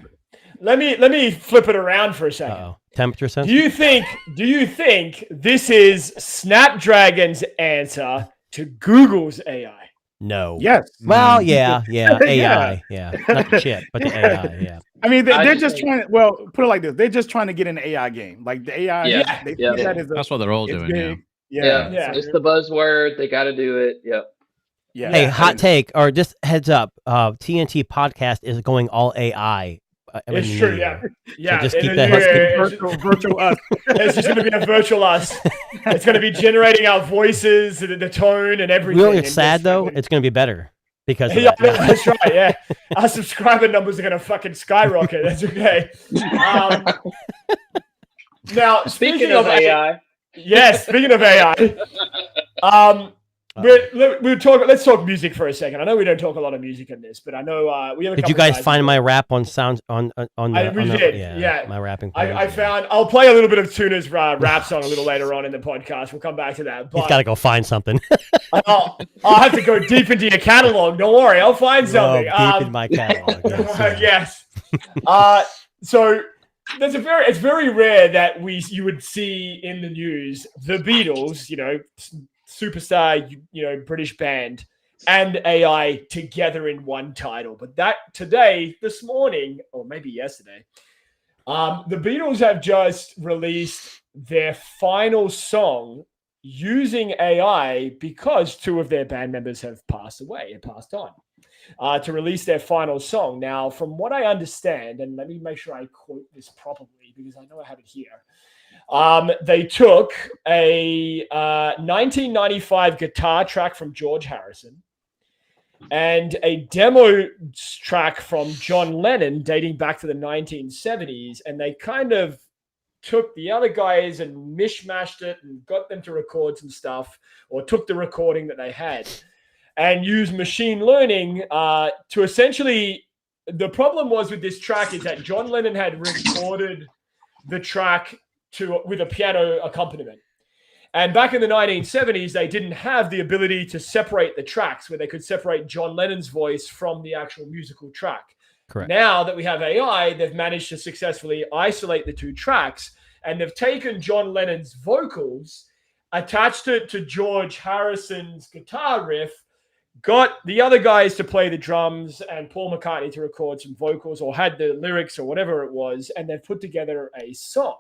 Let me flip it around for a second. Temperature sensor. Do you think this is Snapdragon's answer to Google's AI? No. Yes. Well, yeah. AI. Yeah. Not the chip, but the AI. Yeah. I mean, they're just trying to, put it like this. They're just trying to get in the AI game. Like the AI. That's what they're all doing. Yeah. It's the buzzword. They got to do it. Yep. Yeah. Hey, hot take, or just heads up. TNT podcast is going all AI. It's true, yeah. So just keep that virtual us. It's just going to be a virtual us. It's going to be generating our voices, the tone, and everything. You know what's sad, though? It's going to be better because of that. That's right, yeah. Our subscriber numbers are going to fucking skyrocket. That's okay. Now, speaking of AI. Yes, speaking of AI. Let's talk music for a second. I know we don't talk a lot of music in this, but I know we have. Did you guys find my rap on sound on the? We did. Yeah, my rapping. I found. I'll play a little bit of Tuna's rap song a little later on in the podcast. We'll come back to that. But he's got to go find something. I'll have to go deep into your catalog. Don't worry, I'll find something. Deep in my catalog. Yes. So it's very rare that you would see in the news the Beatles, superstar, British band, and AI together in one title. But that this morning, or maybe yesterday, the Beatles have just released their final song using AI because two of their band members have passed on, to release their final song. Now, from what I understand, and let me make sure I quote this properly because I know I have it here. They took a 1995 guitar track from George Harrison and a demo track from John Lennon dating back to the 1970s, and they kind of took the other guys and mishmashed it and got them to record some stuff, or took the recording that they had and used machine learning to essentially. The problem was with this track is that John Lennon had recorded the track with a piano accompaniment. And back in the 1970s, they didn't have the ability to separate the tracks where they could separate John Lennon's voice from the actual musical track. Correct. Now that we have AI, they've managed to successfully isolate the two tracks, and they've taken John Lennon's vocals, attached it to George Harrison's guitar riff, got the other guys to play the drums and Paul McCartney to record some vocals or had the lyrics or whatever it was, and they've put together a song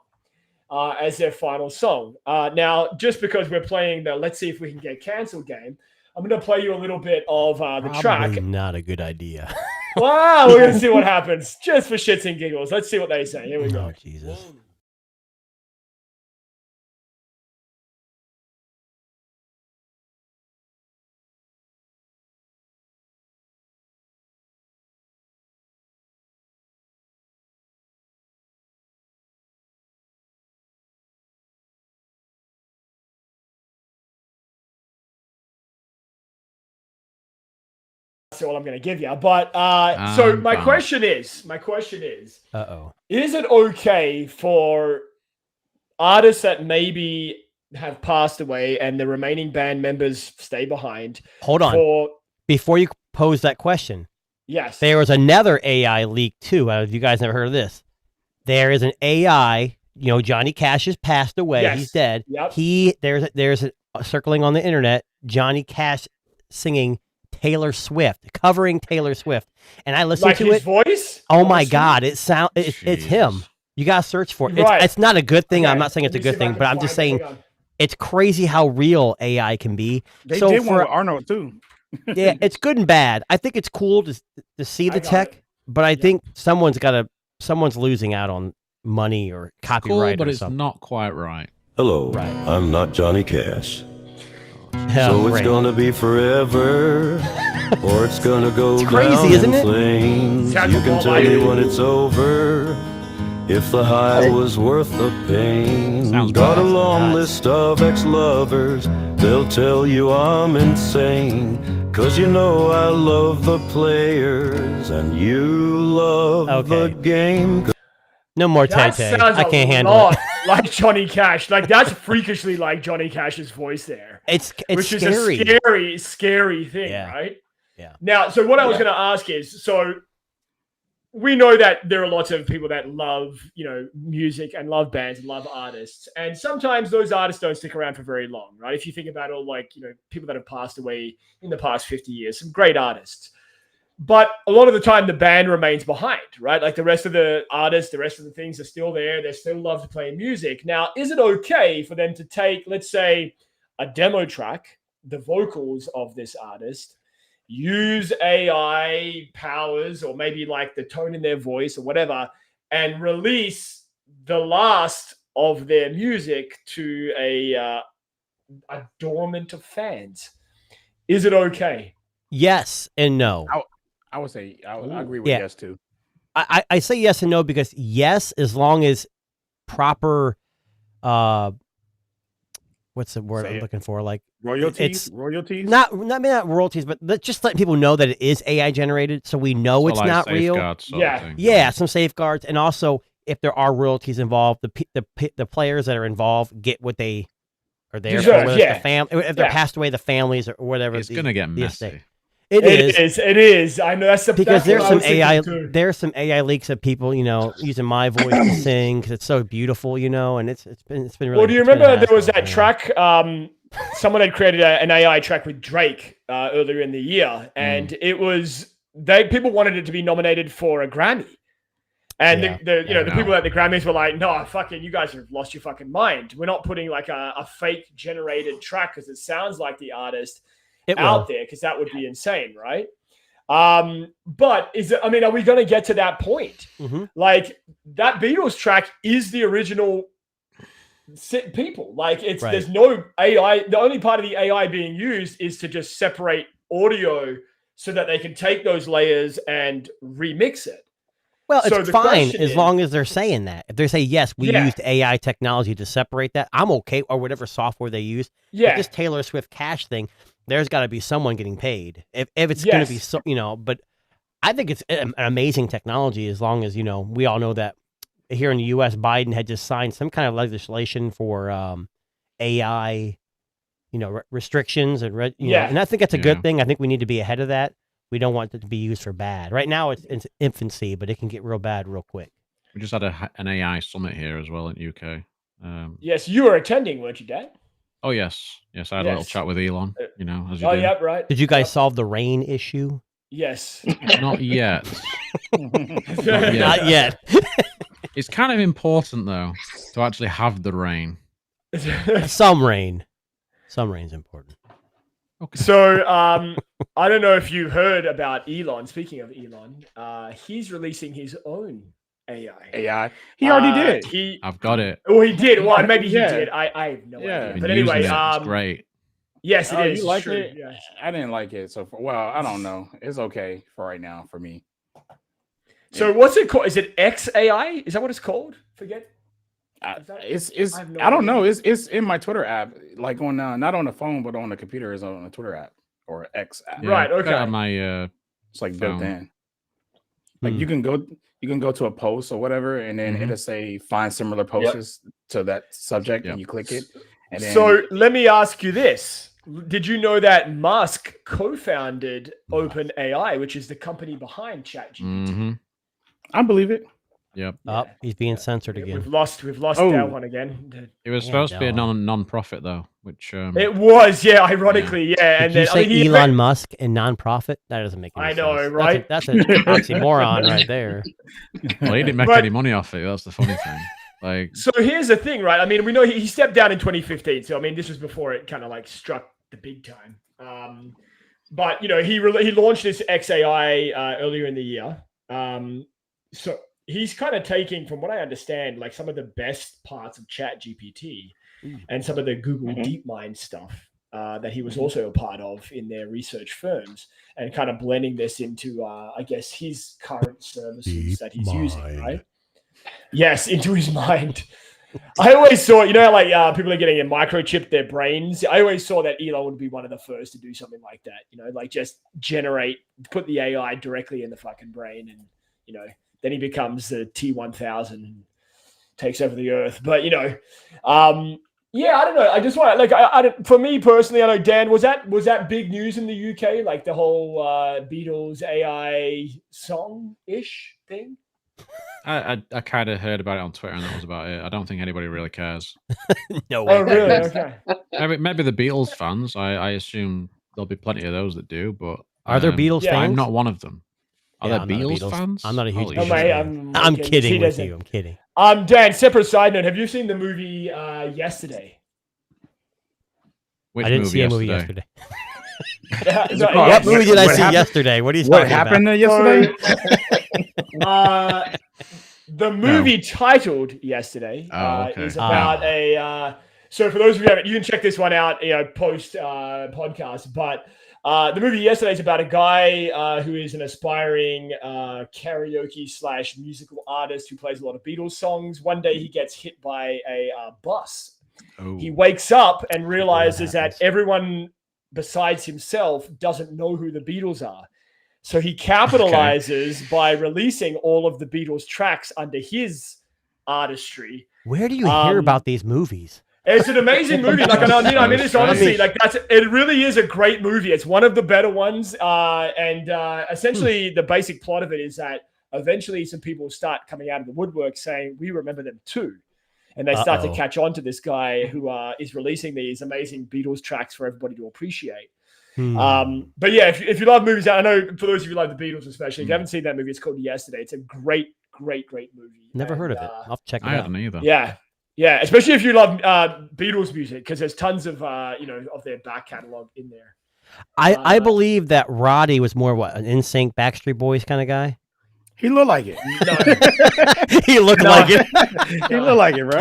as their final song. Now, just because we're playing the Let's See If We Can Get Cancelled game, I'm going to play you a little bit of the track. Probably not a good idea. Wow, we're going to see what happens, just for shits and giggles. Let's see what they say. Here we go. Oh, Jesus. All I'm going to give you, but so my question is, is it okay for artists that maybe have passed away and the remaining band members stay behind? Hold on, before you pose that question. Yes, there was another AI leak too. You guys never heard of this? There is an AI. Johnny Cash has passed away. Yes. He's dead. Yep. There's a circling on the internet. Johnny Cash singing Taylor Swift, covering Taylor Swift, and I listened to his voice. Oh my God, it's him. You gotta search for it. Right. It's not a good thing. Okay. I'm not saying it's a good thing, but I'm just saying it's crazy how real AI can be. They did one with Arnold too. Yeah, it's good and bad. I think it's cool to see the tech, but I think someone's losing out on money or copyright. Cool, but or it's something. Not quite right. Hello, right. I'm not Johnny Cash. So it's gonna be forever, or it's gonna go it's crazy, down isn't in it? flames. You can tell me when it's over, if the high was worth the pain. Got a long list of ex-lovers, they'll tell you I'm insane. 'Cause I love the players, and you love the game. No more Tay-Tay. I can't handle it. Like Johnny Cash. Like, that's freakishly like Johnny Cash's voice there. It's which scary. is a scary, scary thing, right? Yeah. Now, so what I was going to ask is, so we know that there are lots of people that love, music and love bands and love artists. And sometimes those artists don't stick around for very long, right? If you think about all people that have passed away in the past 50 years, some great artists. But a lot of the time, the band remains behind, right? Like the rest of the artists, the rest of the things are still there. They still love to play music. Now, is it okay for them to take, let's say, a demo track, the vocals of this artist, use AI powers or maybe like the tone in their voice or whatever, and release the last of their music to a dormant of fans? Is it okay? Yes and no. I would say I agree with yes too. I say yes and no because yes, as long as proper what's the word I'm looking for? Like royalties. Not royalties, but just letting people know that it is AI generated, so we know it's not real. Yeah, some safeguards, and also if there are royalties involved, the players that are involved get what they are there for. If they're passed away, the families or whatever. It's gonna get messy. It is. I know that's because there's some AI. There's some AI leaks of people, using my voice to sing because it's so beautiful, and it's been really. Well, do you remember there was that track? Someone had created an AI track with Drake earlier in the year, and it was people wanted it to be nominated for a Grammy, and the people at the Grammys were like, "No, fucking, you guys have lost your fucking mind. We're not putting like a fake generated track because it sounds like the artist." Out there because that would be insane, right? But are we going to get to that point? Mm-hmm. Like that Beatles track is the original people. Like there's no AI. The only part of the AI being used is to just separate audio so that they can take those layers and remix it. Well, it's fine as long as they're saying that. If they say, yes, we used AI technology to separate that, I'm okay, or whatever software they use. Yeah. But this Taylor Swift cash thing, there's got to be someone getting paid. If it's going to be, but I think it's an amazing technology as long as, we all know that here in the U.S., Biden had just signed some kind of legislation for AI, restrictions and, and I think that's a good thing. I think we need to be ahead of that. We don't want it to be used for bad. Right now, it's infancy, but it can get real bad real quick. We just had an AI summit here as well in UK. Yes, you were attending, weren't you, Dad? Oh, yes. Yes, I had a little chat with Elon, as you do. Yeah, right. Did you guys solve the rain issue? Yes. Not yet. Not yet. It's kind of important, though, to actually have the rain. Some rain. Some rain's important. Okay. So, I don't know if you heard about Elon. Speaking of Elon, he's releasing his own AI. He already did. I've got it. Oh, he did. Well, maybe he did. I have no idea. But anyway, it's great. Yes, it is. You like true. it? Yes. I didn't like it. So, I don't know. It's okay for right now for me. So, what's it called? Is it XAI? Is that what it's called? Forget. I don't know. It's in my Twitter app, like on not on the phone, but on the computer. Is on the Twitter app or X app. Yeah, right. Okay. On my it's like built in. Like you can go to a post or whatever, and then it'll say find similar posts to that subject, and you click it. And then... So let me ask you this: did you know that Musk co-founded OpenAI, which is the company behind ChatGPT? Mm-hmm. I believe it. Yep. He's being censored again. We've lost that one again. It was supposed to be a non-profit though, which it was, ironically, And then you say Elon Musk and non-profit? That doesn't make any sense. I know, right? That's an oxymoron right there. Well, he didn't make any money off it. That's the funny thing. So here's the thing, right? I mean, we know he stepped down in 2015. So I mean, this was before it kind of like struck the big time. But he launched this XAI earlier in the year. So he's kind of taking, from what I understand, like some of the best parts of ChatGPT and some of the Google DeepMind stuff that he was also a part of in their research firms, and kind of blending this into, I guess, his current services that he's using, right? Yes, into his mind. I always saw, like people are getting a microchip their brains. I always saw that Elon would be one of the first to do something like that, like just put the AI directly in the fucking brain, and, then he becomes the T-1000 and takes over the earth. But, I don't know. I just want for me personally, I know, Dan, was that big news in the UK? Like the whole Beatles AI song-ish thing? I kind of heard about it on Twitter, and that was about it. I don't think anybody really cares. No way. Oh, really? Okay. Maybe the Beatles fans. I assume there'll be plenty of those that do, but are there Beatles fans? I'm not one of them. Are there Beatles fans? I'm not a huge Beatles fan. I'm kidding with you. I'm kidding. Dan, separate side note, have you seen the movie Yesterday? Which I didn't movie see a movie yesterday. What movie did I see yesterday? What are you talking about? What happened yesterday? The movie titled Yesterday is about a... so for those of you who haven't, you can check this one out, post podcast, but The movie yesterday is about a guy who is an aspiring karaoke / musical artist who plays a lot of Beatles songs. One day he gets hit by a bus. Oh. He wakes up and realizes that everyone besides himself doesn't know who the Beatles are. So he capitalizes by releasing all of the Beatles tracks under his artistry. Where do you hear about these movies? It's an amazing movie. Like, I mean, it's honestly like it really is a great movie. It's one of the better ones. Essentially, the basic plot of it is that eventually some people start coming out of the woodwork saying, "We remember them too," and they start to catch on to this guy who is releasing these amazing Beatles tracks for everybody to appreciate. But yeah, if you love movies, I know for those of you who love the Beatles, especially if you haven't seen that movie, it's called Yesterday. It's a great movie. Never heard of it. I'll check it out. I haven't either. Yeah, especially if you love Beatles music, because there's tons of of their back catalog in there. I believe that Roddy was more an NSYNC Backstreet Boys kind of guy. He looked like it. He looked like it. He looked like it, bro.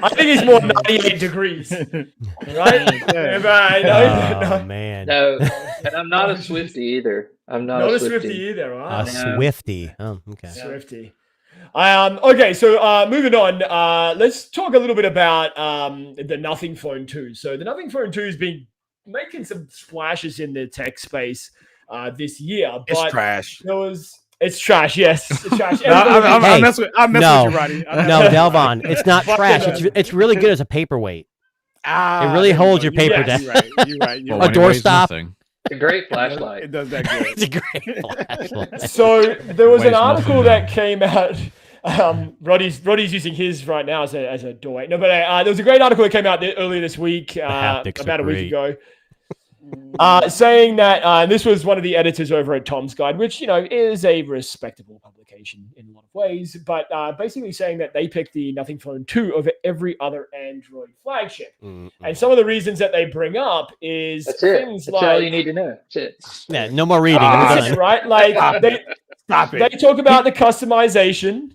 I think he's more 98 degrees. Right? Oh, man. No, and I'm not a Swiftie either. I'm not a Swiftie either. Right? A Swiftie. Oh, okay. Swiftie. Okay, so moving on, let's talk a little bit about the Nothing Phone 2. So the Nothing Phone 2 has been making some splashes in the tech space this year. But it's trash. It's trash, yes. It's trash. I'm messing with you, Roddy. No, Delvon, it's not trash. It's really good as a paperweight. It really holds your paper down. You're right. A doorstop. It's a great flashlight. It does that good. It's a great flashlight. So there was an article that came out. Roddy's using his right now as a doorway. No, but there was a great article that came out earlier this week, about a week ago, saying that this was one of the editors over at Tom's Guide, which is a respectable publication in a lot of ways, but basically saying that they picked the Nothing Phone 2 over every other Android flagship. And some of the reasons that they bring up is things That's all you need to know. That's it. Yeah, no more reading. Right? Like they talk about the customization,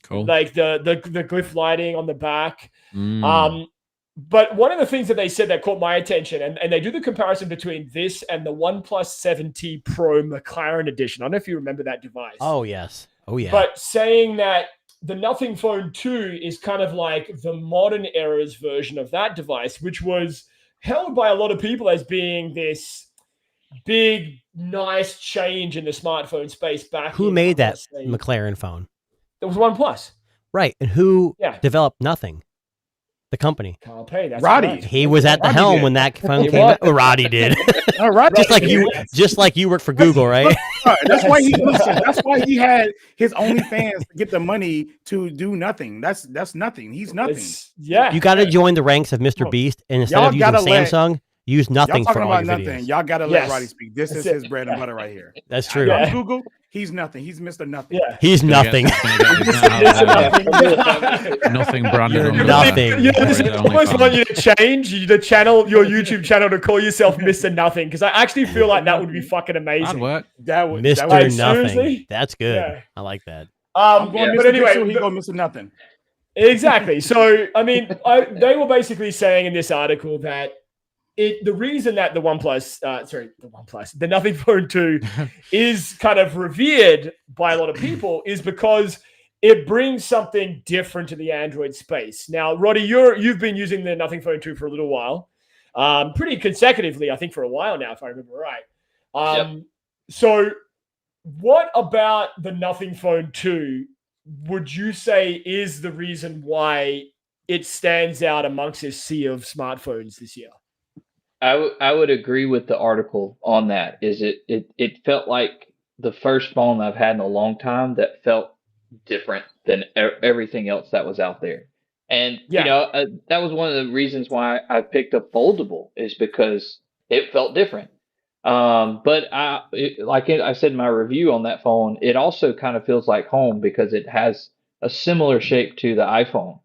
cool. like the glyph lighting on the back. But one of the things that they said that caught my attention, and they do the comparison between this and the OnePlus 7T Pro McLaren edition. I don't know if you remember that device. Oh, yes. Oh, yeah. But saying that the Nothing Phone 2 is kind of like the modern era's version of that device, which was held by a lot of people as being this big, nice change in the smartphone space back. Who made that McLaren phone? It was OnePlus. Right. And who developed Nothing? The company. Carl Pei, that's Roddy. Right. He was at the helm when that phone came out. Roddy did. Just like you work for Google, right? That's why he had his OnlyFans to get the money to do nothing. That's nothing. He's nothing. You got to join the ranks of Mr. Beast, and instead of using Samsung, use Nothing for all your videos. Y'all gotta let Roddy speak. This is his bread and butter right here. That's true. Google. He's nothing. He's Mr. Nothing. Yeah. He's nothing. Nothing branded on nothing. I almost want you to change your YouTube channel to call yourself Mr. Nothing, because I actually feel like that would be fucking amazing. That would. Mr. Nothing. Seriously? That's good. Yeah. I like that. But anyway, he go Mr. Nothing. Exactly. So I mean, they were basically saying in this article that the reason that the Nothing Phone 2 is kind of revered by a lot of people is because it brings something different to the Android space. Now, Roddy, you've been using the Nothing Phone 2 for a little while, pretty consecutively, I think for a while now, if I remember right. So what about the Nothing Phone 2 would you say is the reason why it stands out amongst this sea of smartphones this year? I would agree with the article on that. It felt like the first phone I've had in a long time that felt different than everything else that was out there. And that was one of the reasons why I picked up foldable, is because it felt different. But like I said in my review on that phone, it also kind of feels like home because it has a similar shape to the iPhone.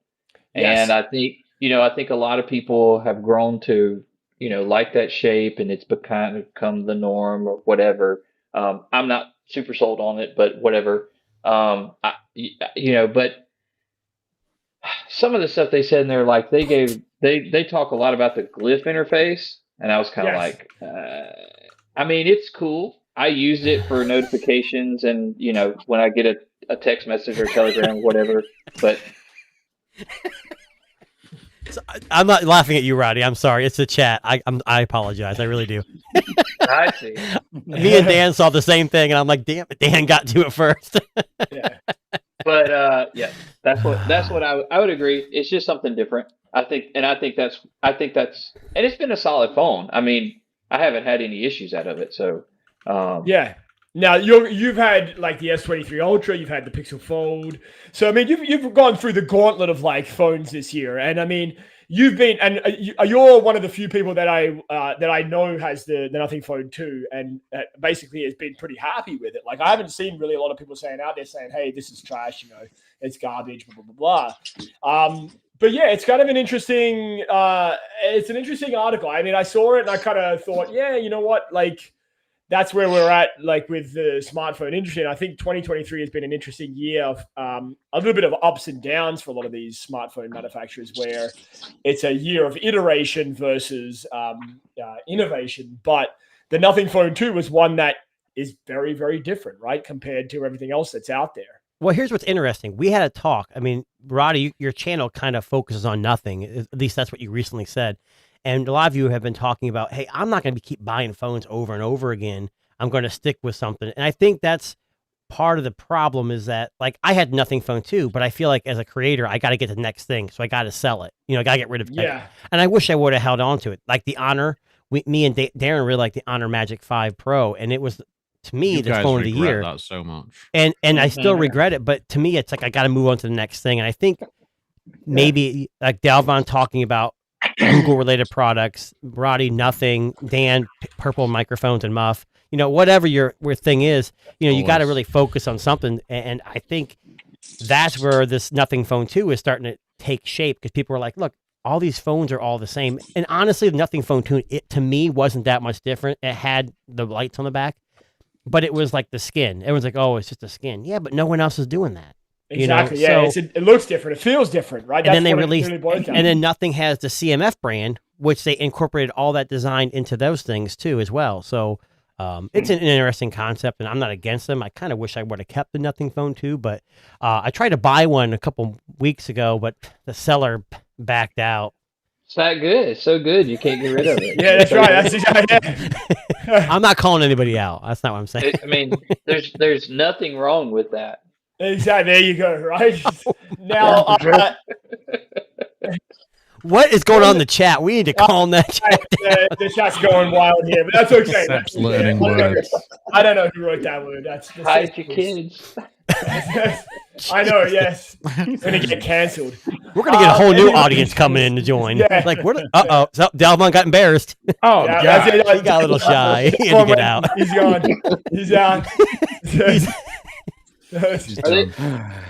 Yes. And I think a lot of people have grown to like that shape, and it's become the norm or whatever. I'm not super sold on it, but whatever. But some of the stuff they said in there, like they talk a lot about the glyph interface, And I was kind of like, I mean, it's cool. I use it for notifications and, you know, when I get a text message or telegram, whatever. But I'm not laughing at you, Roddy. I'm sorry. It's the chat. I apologize. I really do. I see. Me and Dan saw the same thing, and I'm like, damn it, Dan got to it first. Yeah. But yeah, that's what I would agree. It's just something different. I think that's and it's been a solid phone. I mean, I haven't had any issues out of it. So yeah. Now you've had like the S23 Ultra, you've had the Pixel Fold. So I mean, you've gone through the gauntlet of like phones this year, and I mean, you've been and you're one of the few people that I know has the Nothing Phone 2, and basically has been pretty happy with it. Like I haven't seen really a lot of people saying out there saying, "Hey, this is trash," you know, it's garbage, blah blah blah blah. But yeah, it's kind of an interesting. It's an interesting article. I mean, I saw it and I kind of thought, yeah, you know what, like. That's where we're at, like with the smartphone industry. And I think 2023 has been an interesting year of a little bit of ups and downs for a lot of these smartphone manufacturers, where it's a year of iteration versus innovation. But the Nothing Phone 2 was one that is very, very different, right, compared to everything else that's out there. Well, here's what's interesting. We had a talk. I mean, Roddy, your channel kind of focuses on nothing. At least that's what you recently said. And a lot of you have been talking about, hey, I'm not going to keep buying phones over and over again. I'm going to stick with something. And I think that's part of the problem is that, like, I had Nothing Phone 2, but I feel like as a creator, I got to get the next thing. So I got to sell it. You know, I got to get rid of it. Yeah. And I wish I would have held on to it. Like the Honor, me and Darren really like the Honor Magic 5 Pro. And it was, to me, the phone of the year. That so much. And I still regret it. But to me, it's like I got to move on to the next thing. And I think maybe like Dalvon talking about Google related products, Roddy, Nothing, Dan, Purple microphones and Muff, you know, whatever your thing is, you know, you got to really focus on something. And I think that's where this Nothing Phone 2 is starting to take shape, because people are like, look, all these phones are all the same. And honestly, the Nothing Phone 2, it to me wasn't that much different. It had the lights on the back, but it was like the skin. Everyone's like, oh, it's just a skin. Yeah, but no one else is doing that. Exactly. You know? Yeah, it looks different. It feels different, right? And then they released, and then Nothing has the CMF brand, which they incorporated all that design into those things too, as well. So it's an interesting concept, and I'm not against them. I kind of wish I would have kept the Nothing Phone 2, but I tried to buy one a couple weeks ago, but the seller backed out. It's that good. It's so good. You can't get rid of it. Yeah, that's right. I'm not calling anybody out. That's not what I'm saying. I mean, there's nothing wrong with that. Exactly. There you go. Right now. What is going on in the chat? We need to calm that chat down. The chat's going wild here, but that's okay. That's learning words. I don't know who wrote that word. That's hide your kids. I know. Yes, gonna get cancelled. We're gonna get a whole new audience coming in to join. Yeah. Like, what? So Dalvon got embarrassed. Oh, yeah, he got a little shy. He had to get out. He's gone. He's out. Are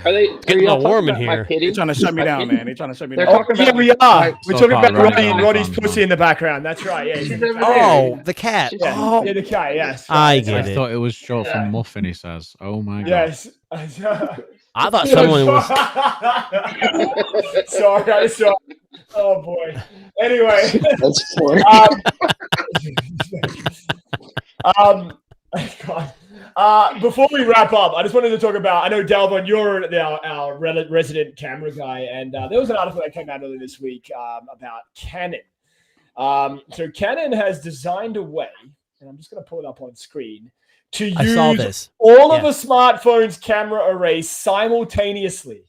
they getting all warm in here? They're trying to shut me down, man. They're trying to shut me down. Yeah, we are. We're talking about Roddy's pussy in the background. That's right. Yeah. Oh, the cat. Yeah, oh. Yeah, the cat. Yes. I get it. I thought it was short for muffin. He says, "Oh my god." Yes. I thought someone was. Sorry, I saw. Oh boy. Anyway. That's funny. God. Before we wrap up, I just wanted to talk about, I know, Dalvon, you're our resident camera guy, and there was an article that came out earlier this week about Canon. So Canon has designed a way, and I'm just going to pull it up on screen, to use all of a smartphone's camera arrays simultaneously.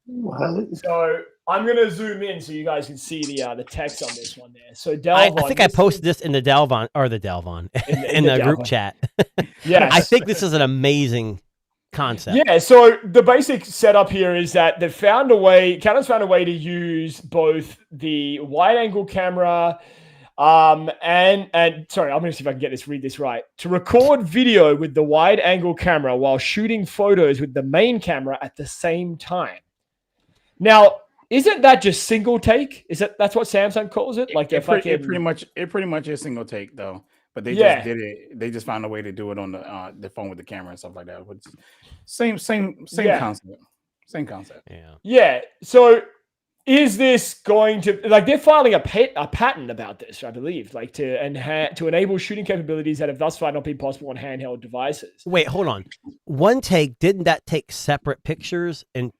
What? So I'm going to zoom in so you guys can see the text on this one there. So Dalvon, I think I posted this in the Dalvon in the group chat. Yes. I think this is an amazing concept. Yeah, so the basic setup here is that Canon's found a way to use both the wide angle camera and sorry, I'm going to see if I can read this right. To record video with the wide angle camera while shooting photos with the main camera at the same time. Now, isn't that just single take? That's what Samsung calls it? Like it pretty much is single take though. But they just did it. They just found a way to do it on the phone with the camera and stuff like that. Which same concept. Same concept. Yeah. So Is this going to like they're filing a patent about this? I believe, like to enable shooting capabilities that have thus far not been possible on handheld devices. Wait, hold on. One take, didn't that take separate pictures and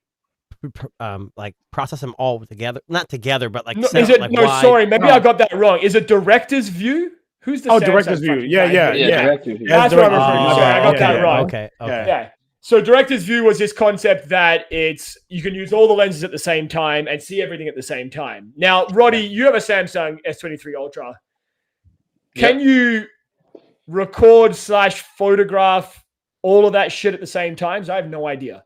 like process them all together? Not together, but like. No, sorry, maybe I got that wrong. Is it director's view? Who's the director's view? Yeah. Director's view. That's what I'm referring to. I got that wrong. Okay. Yeah. So director's view was this concept that you can use all the lenses at the same time and see everything at the same time. Now, Roddy, you have a Samsung S23 Ultra. Can you record / photograph all of that shit at the same time? So I have no idea.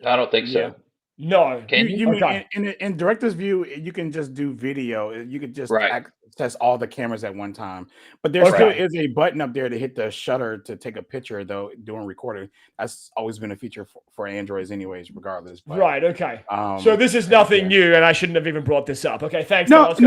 I don't think so. No. Can you mean in director's view, you can just do video. You could just access all the cameras at one time. But there still is a button up there to hit the shutter to take a picture, though, during recording. That's always been a feeture for Androids anyways, regardless. But, right, okay. So this is nothing new, and I shouldn't have even brought this up. Okay, thanks. No. Look,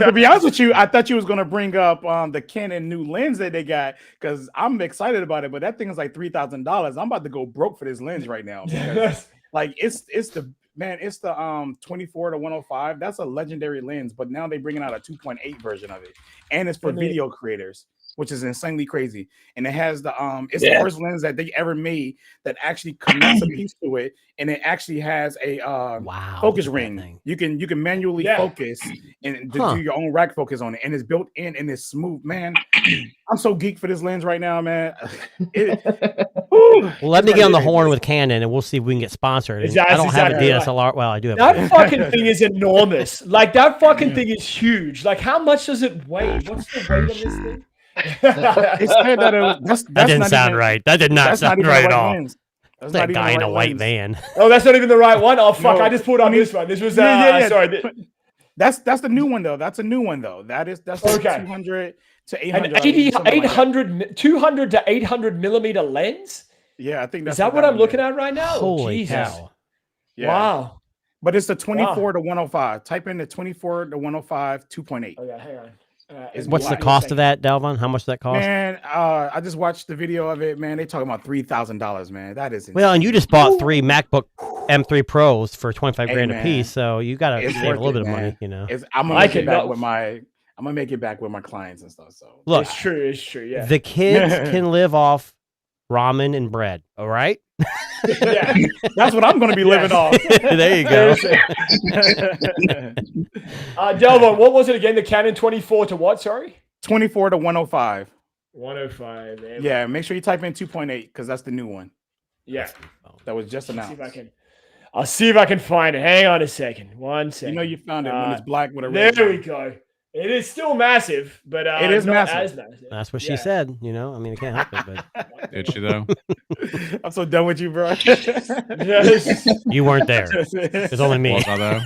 to be honest with you, I thought you was going to bring up the Canon new lens that they got, because I'm excited about it, but that thing is like $3,000. I'm about to go broke for this lens right now. Because, like it's the 24 to 105. That's a legendary lens, but now they're bringing out a 2.8 version of it, and it's for video creators, which is insanely crazy. And it has the the first lens that they ever made that actually connects a piece to it, and it actually has a focus ring. You can manually focus and do your own rack focus on it, and it's built in and it's smooth. Man, I'm so geeked for this lens right now, man. Well, let me get on the horn with Canon, and we'll see if we can get sponsored. I don't have a DSLR. Well, I do have. That fucking thing is enormous. Like that fucking thing is huge. Like how much does it weigh? What's the weight of this thing? That didn't sound right. That did not sound right at all. That's that guy in a white van. Oh, that's not even the right one. Oh fuck! I just pulled on this one. This was sorry. That's the new one though. That's a new one though. That's 200 to 800. 200 to 800 millimeter lens. Yeah, I think that's. Is that what I'm looking at right now? Holy cow! Yeah. Wow. But it's the 24 to 105. Type in the 24 to 105 2.8. Okay, hang on. What's the cost of that, Dalvin? How much does that cost? Man, I just watched the video of it. Man, they talking about $3,000. Man, that is insane. Well, and you just bought 3 MacBook M3 Pros for 25 grand a piece, so you got to save a little bit of money, you know. I'm gonna make it back with my. I'm gonna make it back with my clients and stuff. So look, it's true. Yeah, the kids can live off ramen and bread. All right. Yeah, that's what I'm going to be living off. There you go. Delvon, what was it again? The Canon 24 to what? Sorry, 24 to 105. 105. Yeah, make sure you type in 2.8 because that's the new one. Yeah, that was just announced. I'll see if I can find it. Hang on a second. 1 second. You know you found it when it's black with a red. There we go. It is still massive, but it is not massive. as massive. That's what she said. You know, I mean, I can't help it. But did she though? I'm so done with you, bro. You weren't there. It's only me. Was I there?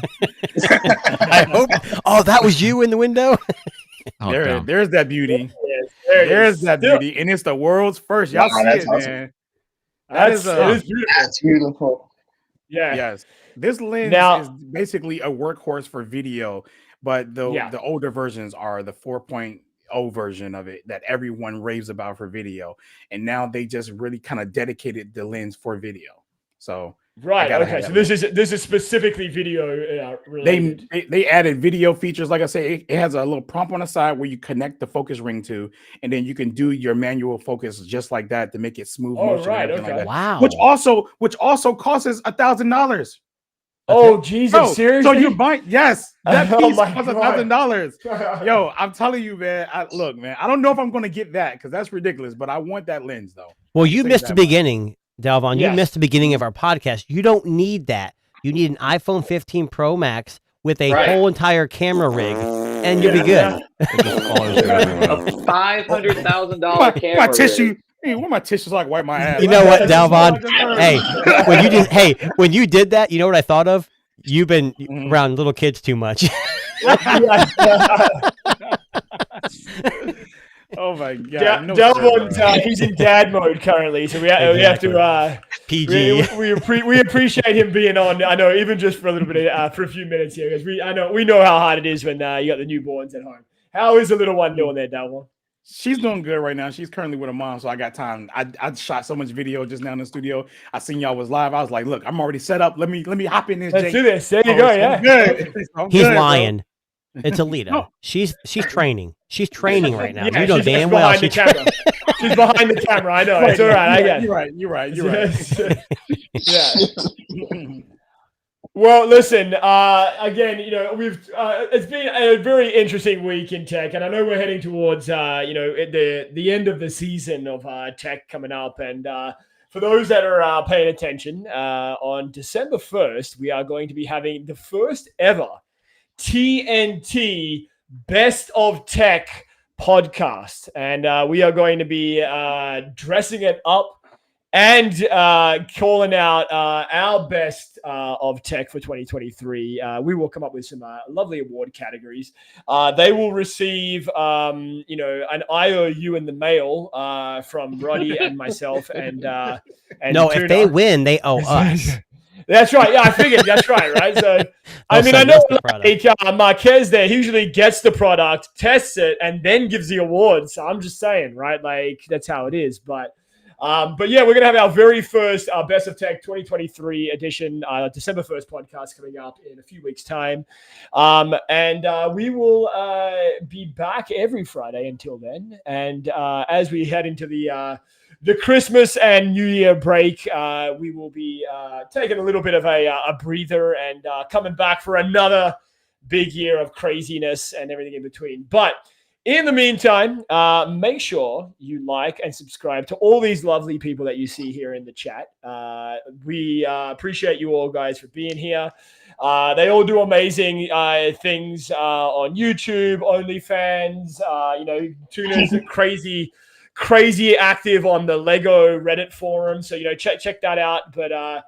I hope. Oh, that was you in the window. There's that beauty. Yes, there's that beauty, and it's the world's first. Y'all see it, awesome. man. It is beautiful. That's beautiful. Yeah. Yes. This lens is basically a workhorse for video. But the older versions are the 4.0 version of it that everyone raves about for video. And now they just really kind of dedicated the lens for video. So right. Okay. So this is specifically video related. They added video features. Like I say, it has a little prompt on the side where you connect the focus ring to, and then you can do your manual focus just like that to make it smooth motion. Right. Okay. Like that. Wow. Which also costs $1,000. Oh Jesus! Seriously? So you buy that piece costs $1,000. Yo, I'm telling you, man. Look, man. I don't know if I'm going to get that because that's ridiculous. But I want that lens though. Well, you missed the beginning, Dalvon. You missed the beginning of our podcast. You don't need that. You need an iPhone 15 Pro Max with a whole entire camera rig, and you'll be good. A $500,000 camera. My tissue. Hey, where my tissues like wipe my ass? You know what, Dalvon? When you did that, you know what I thought of? You've been around little kids too much. Oh my god! Delvon, he's in dad mode currently, so we have to PG. We appreciate him being on. I know, even just for a little bit, for a few minutes here, because we know how hard it is when you got the newborns at home. How is the little one doing there, Delvon? She's doing good right now. She's currently with her mom, so I got time. I shot so much video just now in the studio. I seen y'all was live. I was like, look, I'm already set up. Let me hop in this. Let's do this. There you go. Yeah. He's lying. Bro. It's Alita. No. She's training. She's training right now. Yeah, you know damn well she's behind the camera. I know. It's all right. I get it. You're right. Yeah. Well, listen, again, it's been a very interesting week in tech, and I know we're heading towards, the end of the season of tech coming up. And for those that are paying attention, on December 1st, we are going to be having the first ever TNT Best of Tech podcast. And we are going to be dressing it up and calling out our best of tech for 2023. We will come up with some lovely award categories. They will receive, an IOU in the mail from Roddy and myself. And no, Tuna. If they win, they owe us. That's right. Yeah, I figured. That's right. So, I know like Marquez there, he usually gets the product, tests it, and then gives the award. So I'm just saying, right? Like, that's how it is. But yeah, we're going to have our very first Best of Tech 2023 edition, December 1st podcast coming up in a few weeks' time. And we will be back every Friday until then. And as we head into the Christmas and New Year break, we will be taking a little bit of a breather and coming back for another big year of craziness and everything in between. But in the meantime, make sure you like and subscribe to all these lovely people that you see here in the chat. We appreciate you all guys for being here. They all do amazing things on YouTube, OnlyFans. Tuna's crazy active on the Lego Reddit forum. So, check that out. But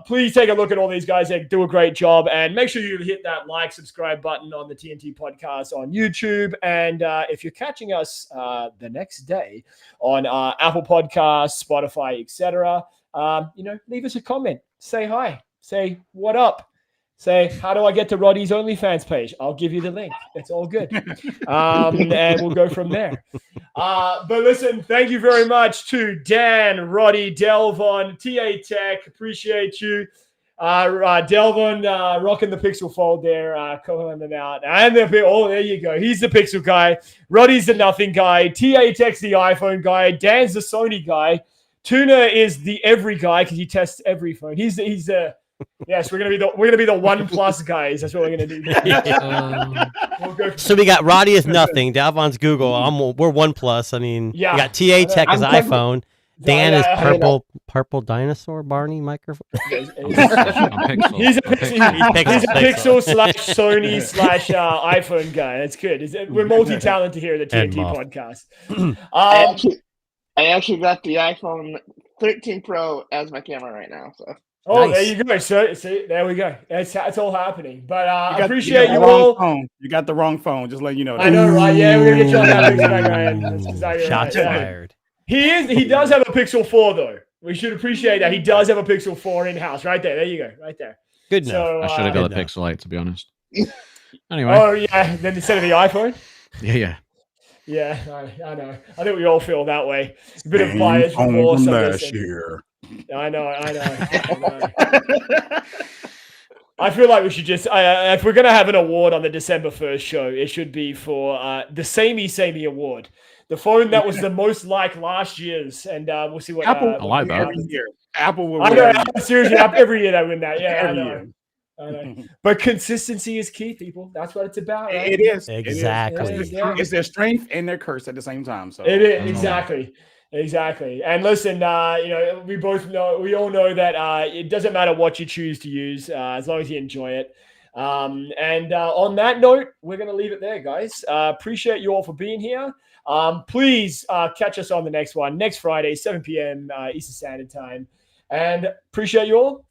please take a look at all these guys. They do a great job. And make sure you hit that subscribe button on the TNT podcast on YouTube. And if you're catching us the next day on Apple Podcasts, Spotify, etc., leave us a comment. Say hi. Say what up. Say, how do I get to Roddy's OnlyFans page? I'll give you the link. It's all good. And we'll go from there. But listen, thank you very much to Dan, Roddy, Delvon, TA Tech. Appreciate you. Delvon rocking the Pixel Fold there, calling them out. And there you go. He's the Pixel guy. Roddy's the nothing guy. TA Tech's the iPhone guy. Dan's the Sony guy. Tuna is the every guy because he tests every phone. He's Yes, we're gonna be the OnePlus guys. That's what we're gonna do. So we got Roddy is nothing. Dalvon's Google. We're OnePlus. I mean, we got TA Tech as iPhone. Dan is purple dinosaur. Barney microphone. He's a Pixel / Sony / iPhone guy. That's good. We're multi-talented here at the TNT podcast. I actually got the iPhone 13 Pro as my camera right now. So. Oh, nice. There you go. So, see, there we go. It's all happening. But I appreciate you all. Phone. You got the wrong phone. Just letting you know. I know, right? Yeah, we're gonna get you on that Pixel back, Ryan. That's exactly Shots fired. He does have a Pixel 4 though. We should appreciate that. He does have a Pixel 4 in house. Right there. There you go. Right there. Good enough. So, I should have got a Pixel 8 to be honest. Anyway. Oh yeah. Then instead of the iPhone. Yeah. Yeah, I know. I think we all feel that way. A bit of bias remorse last year. I know. I feel like we should just, if we're going to have an award on the December 1st show, it should be for the Samey Award. The phone that was the most like last year's. And we'll see what Apple I like that. every year. Apple will win. I know, seriously, every year they win that. Yeah, I know. But consistency is key, people. That's what it's about. Right? It is. Exactly. It's their strength and their curse at the same time. So it is exactly. And listen, we all know that it doesn't matter what you choose to use, as long as you enjoy it. And on that note, we're going to leave it there, guys. Appreciate you all for being here. Please catch us on the next one next Friday, 7 p.m. Eastern Standard Time. And appreciate you all.